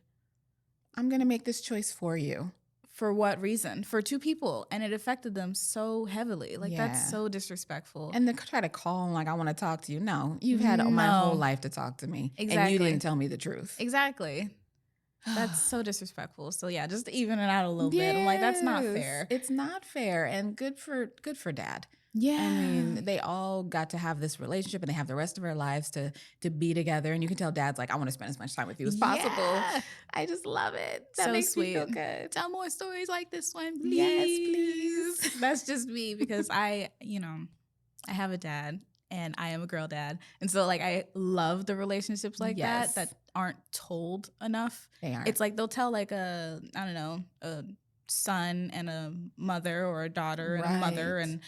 I'm going to make this choice for you. For what reason? For two people. And it affected them so heavily. Like, Yeah. that's so disrespectful. And they try to call him like, I want to talk to you. No, you've had my whole No. life to talk to me. And Exactly. you didn't tell me the truth. Exactly. That's so disrespectful. So yeah, just to even it out a little bit. I'm like, that's not fair. It's not fair. And good for dad. Yeah. I mean, they all got to have this relationship and they have the rest of their lives to be together. And you can tell dad's like, I want to spend as much time with you as possible. Yeah. I just love it. That So makes sweet. me feel good. Tell more stories like this one, please. Yes, please. That's just me because I have a dad and I am a girl dad. And so like I love the relationships like Yes. that aren't told enough. They aren't. It's like they'll tell like a son and a mother or a daughter and a mother, Right. and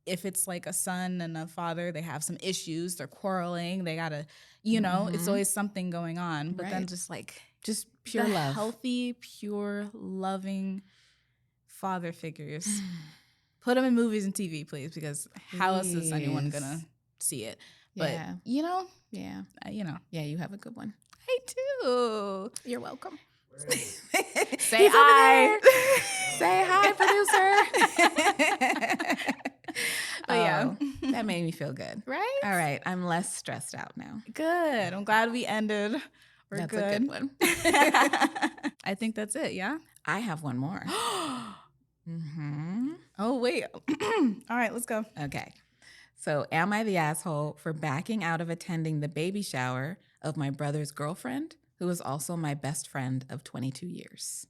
if it's like a son and a father, they have some issues, they're quarreling, they gotta, it's always something going on. But then Right. just like just pure the love. healthy, pure, loving father figures. Put them in movies and TV, please, because how else is anyone Please. gonna see it? But Yeah. yeah. Yeah, you have a good one. I do. You're welcome. Say He's over hi. there. Say hi, producer. But yeah. Oh, that made me feel good. Right? All right, I'm less stressed out now. Good. I'm glad we ended. We're That's good. a good one. I think that's it, yeah? I have one more. Mm-hmm. Oh, wait. All right, let's go. Okay. So, am I the asshole for backing out of attending the baby shower of my brother's girlfriend, who is also my best friend of 22 years?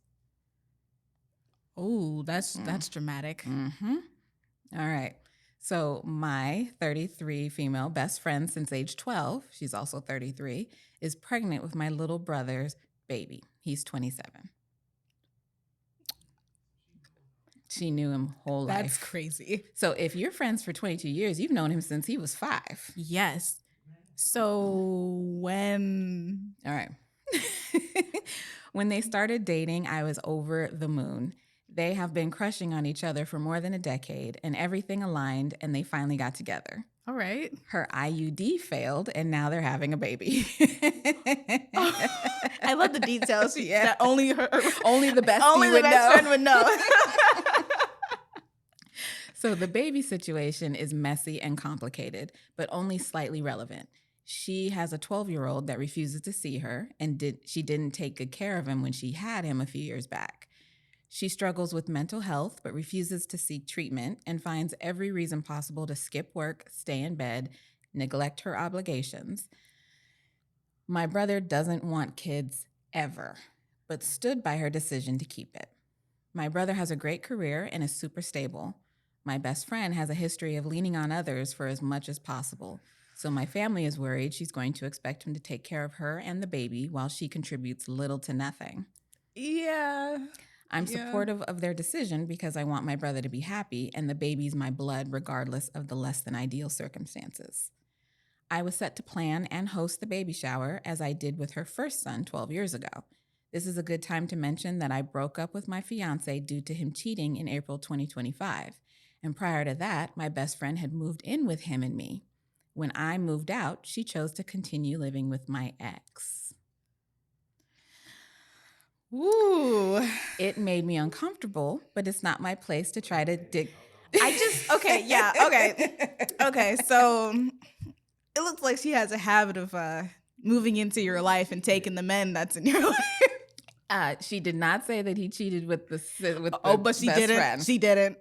Oh, that's dramatic. Mm-hmm. All right. So, my 33 female best friend since age 12, she's also 33, is pregnant with my little brother's baby. He's 27. She knew him whole life. That's crazy. So if you're friends for 22 years, you've known him since he was 5. Yes. So when? All right. When they started dating, I was over the moon. They have been crushing on each other for more than a decade, and everything aligned, and they finally got together. All right. Her IUD failed, and now they're having a baby. I love the details. Yeah. That only the best friend would know. So the baby situation is messy and complicated, but only slightly relevant. She has a 12-year-old that refuses to see her, and she didn't take good care of him when she had him a few years back. She struggles with mental health, but refuses to seek treatment and finds every reason possible to skip work, stay in bed, neglect her obligations. My brother doesn't want kids ever, but stood by her decision to keep it. My brother has a great career and is super stable. My best friend has a history of leaning on others for as much as possible. So my family is worried she's going to expect him to take care of her and the baby while she contributes little to nothing. Yeah. I'm supportive of their decision because I want my brother to be happy and the baby's my blood regardless of the less than ideal circumstances. I was set to plan and host the baby shower as I did with her first son 12 years ago. This is a good time to mention that I broke up with my fiance due to him cheating in April 2025. And prior to that, my best friend had moved in with him and me. When I moved out, she chose to continue living with my ex. Ooh. It made me uncomfortable, but it's not my place to try to dig. Okay, so it looks like she has a habit of moving into your life and taking the men that's in your life. She did not say that he cheated with the But she best didn't. friend. She didn't.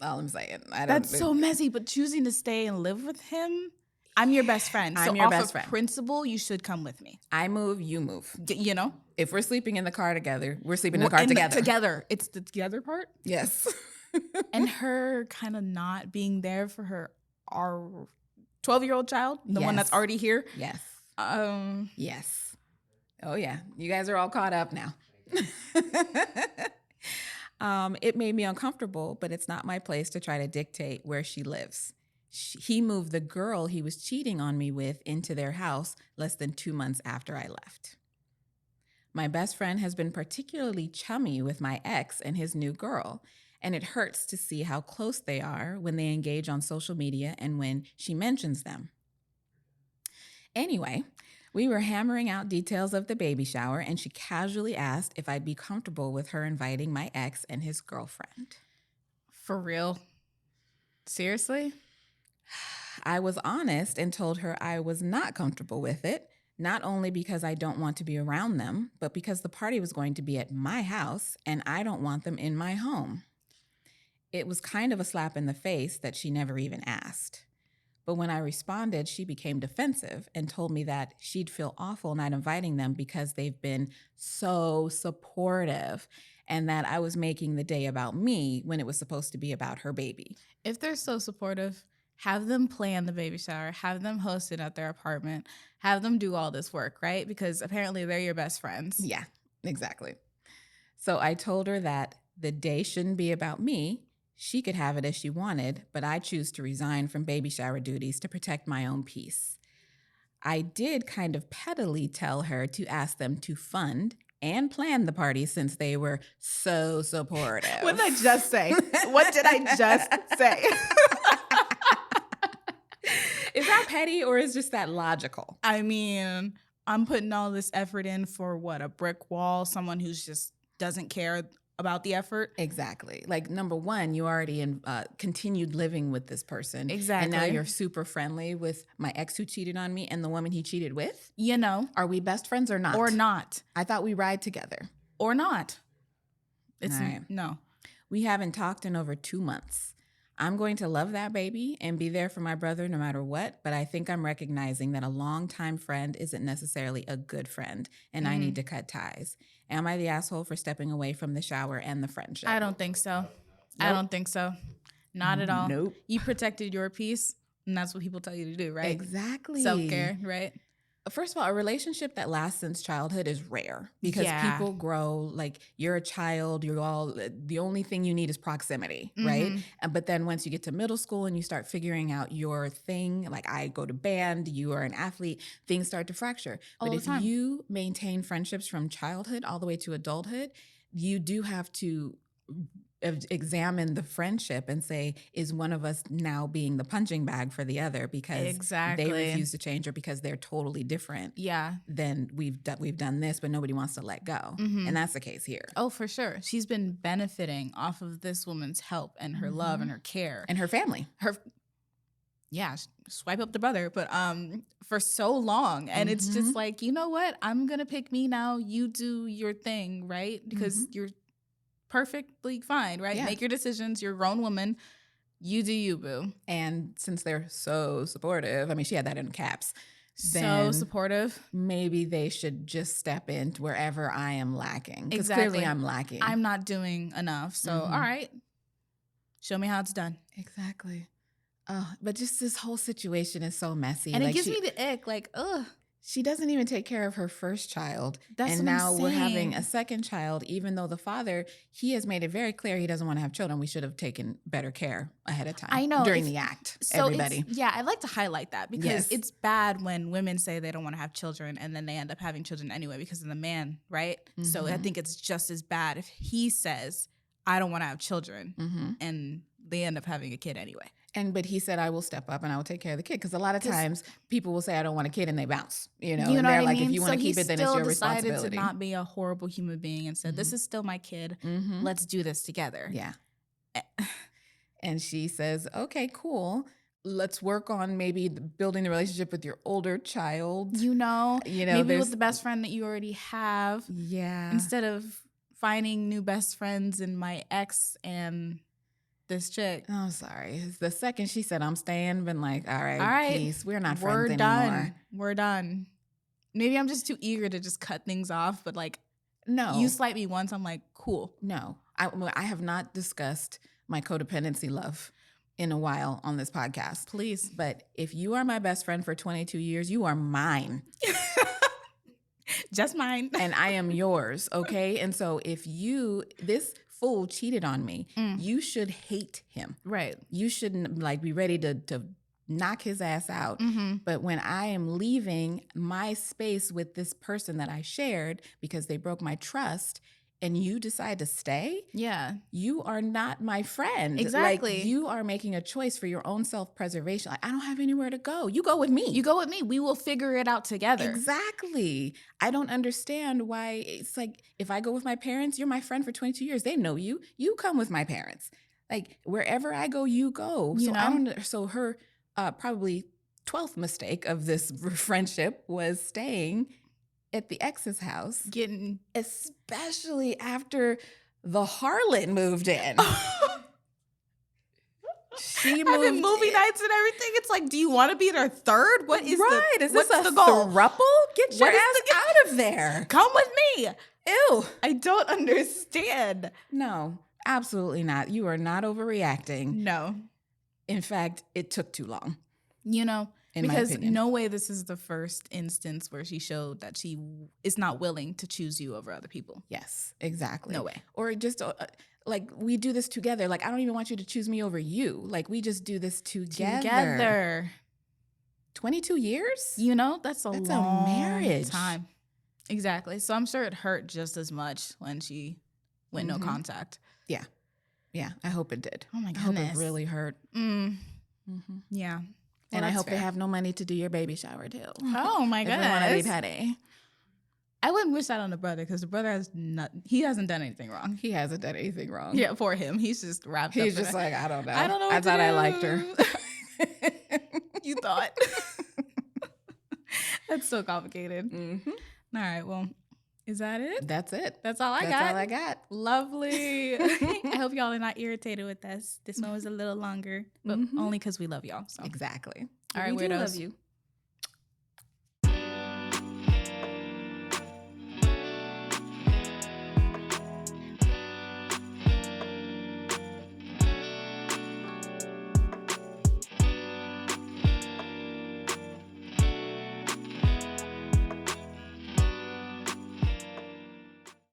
All I'm saying. That's so messy, but choosing to stay and live with him, I'm your best friend. I'm so your off best of friend. principle, you should come with me. I move, you move. You know? If we're sleeping in the car together, we're sleeping in the car together. Together. It's the together part. Yes. And her kind of not being there for our 12-year-old child, the one that's Yes. already here. Yes. Yes. Oh, yeah. You guys are all caught up now. It made me uncomfortable, but it's not my place to try to dictate where she lives. He moved the girl he was cheating on me with into their house less than 2 months after I left. My best friend has been particularly chummy with my ex and his new girl, and it hurts to see how close they are when they engage on social media and when she mentions them. Anyway, we were hammering out details of the baby shower, and she casually asked if I'd be comfortable with her inviting my ex and his girlfriend. For real? Seriously? I was honest and told her I was not comfortable with it, not only because I don't want to be around them, but because the party was going to be at my house and I don't want them in my home. It was kind of a slap in the face that she never even asked. But when I responded, she became defensive and told me that she'd feel awful not inviting them because they've been so supportive and that I was making the day about me when it was supposed to be about her baby. If they're so supportive, have them plan the baby shower, have them host it at their apartment, have them do all this work, right? Because apparently they're your best friends. Yeah, exactly. So I told her that the day shouldn't be about me. She could have it as she wanted, but I choose to resign from baby shower duties to protect my own peace. I did kind of pettily tell her to ask them to fund and plan the party since they were so supportive. What did I just say? What did I just say? Is that petty or is just that logical? I mean, I'm putting all this effort in for what? A brick wall? Someone who's just doesn't care about the effort? Exactly. Like, number one, you already continued living with this person. Exactly. And now you're super friendly with my ex who cheated on me and the woman he cheated with. You know. Are we best friends or not? Or not. I thought we ride together. Or not. It's right. No. We haven't talked in over 2 months. I'm going to love that baby and be there for my brother no matter what, but I think I'm recognizing that a longtime friend isn't necessarily a good friend, and I need to cut ties. Am I the asshole for stepping away from the shower and the friendship? I don't think so. Nope. I don't think so. Not at all. Nope. You protected your peace, and that's what people tell you to do, right? Exactly. Self-care, right? First of all, a relationship that lasts since childhood is rare because people grow, like, you're a child, the only thing you need is proximity, right? But then once you get to middle school and you start figuring out your thing, like I go to band, you are an athlete, things start to fracture. But if you maintain friendships from childhood all the way to adulthood, you do have to examine the friendship and say, is one of us now being the punching bag for the other because they refuse to change or because they're totally different? Yeah. Then we've done this, but nobody wants to let go. And that's the case here. Oh, for sure. She's been benefiting off of this woman's help and her love and her care. And her family. Swipe up the brother, but for so long. And it's just like, you know what? I'm going to pick me now. You do your thing, right? Because you're perfectly fine, right? Yeah. Make your decisions. You're a grown woman. You do you, boo. And since they're so supportive, I mean, she had that in caps. So supportive. Maybe they should just step in to wherever I am lacking. Because clearly I'm lacking. I'm not doing enough. So, all right. Show me how it's done. Exactly. But just this whole situation is so messy. And it gives me the ick. Like, ugh. She doesn't even take care of her first child. That's and what now I'm saying. We're having a second child, even though the father, he has made it very clear he doesn't want to have children. We should have taken better care ahead of time. I know. During the act, so everybody. I'd like to highlight that because it's bad when women say they don't want to have children and then they end up having children anyway because of the man, right? So I think it's just as bad if he says, I don't want to have children and they end up having a kid anyway. But he said, I will step up and I will take care of the kid. Because a lot of times people will say, I don't want a kid, and they bounce. You know what they're I like, mean? if you want to keep it, then it's your responsibility. He still decided to not be a horrible human being and said, this is still my kid. Let's do this together. Yeah. And she says, okay, cool. Let's work on maybe building the relationship with your older child. You know maybe with the best friend that you already have. Yeah. Instead of finding new best friends in my ex and this chick. Oh, sorry. The second she said, I'm staying, been like, all right, peace. We're not friends anymore. We're done. Maybe I'm just too eager to just cut things off, but like, no. You slight me once, I'm like, cool. No. I have not discussed my codependency love in a while on this podcast. Please. But if you are my best friend for 22 years, you are mine. Just mine. And I am yours, okay? And so if this fool cheated on me, you should hate him. Right. You shouldn't be ready to knock his ass out. But when I am leaving my space with this person that I shared because they broke my trust, and you decide to stay, Yeah. you are not my friend. Exactly. Like, you are making a choice for your own self-preservation. Like, I don't have anywhere to go. You go with me. You go with me. We will figure it out together. Exactly. I don't understand why it's like, if I go with my parents, you're my friend for 22 years. They know you. You come with my parents. Like, wherever I go, you go. You So know? So her probably 12th mistake of this friendship was staying at the ex's house, Getting especially after the harlot moved in. She moved having movie in. nights and everything. It's like, do you want to be their third? What is right? Is what's this a the goal? throuple? Get your What is ass out of there. Come with me. Ew. I don't understand. No, absolutely not. You are not overreacting. No. In fact, it took too long. You know, In my because opinion. no way this is the first instance where she showed that she is not willing to choose you over other people. Yes, exactly. No way. Or just like, we do this together. Like, I don't even want you to choose me over you. Like, we just do this together. 22 years? You know, that's a That's a long marriage. time. Exactly. So I'm sure it hurt just as much when she went no contact. Yeah, I hope it did. Oh my I hope goodness. it really hurt. Yeah. And I that's hope they fair. have no money to do your baby shower too. Oh my If they want to be goodness. petty. I wouldn't wish that on the brother because the brother he hasn't done anything wrong. He hasn't done anything wrong. Yeah, for him. He's just wrapped up. He's in just it. like, I don't know. I don't know. I what to thought I do. liked her. You thought. That's so complicated. Mm-hmm. All right. Well, is that it? That's it. That's all I That's got. all I got. Lovely. I hope y'all are not irritated with us. This one was a little longer, but only because we love y'all. So. Exactly. All right, we do weirdos. love you.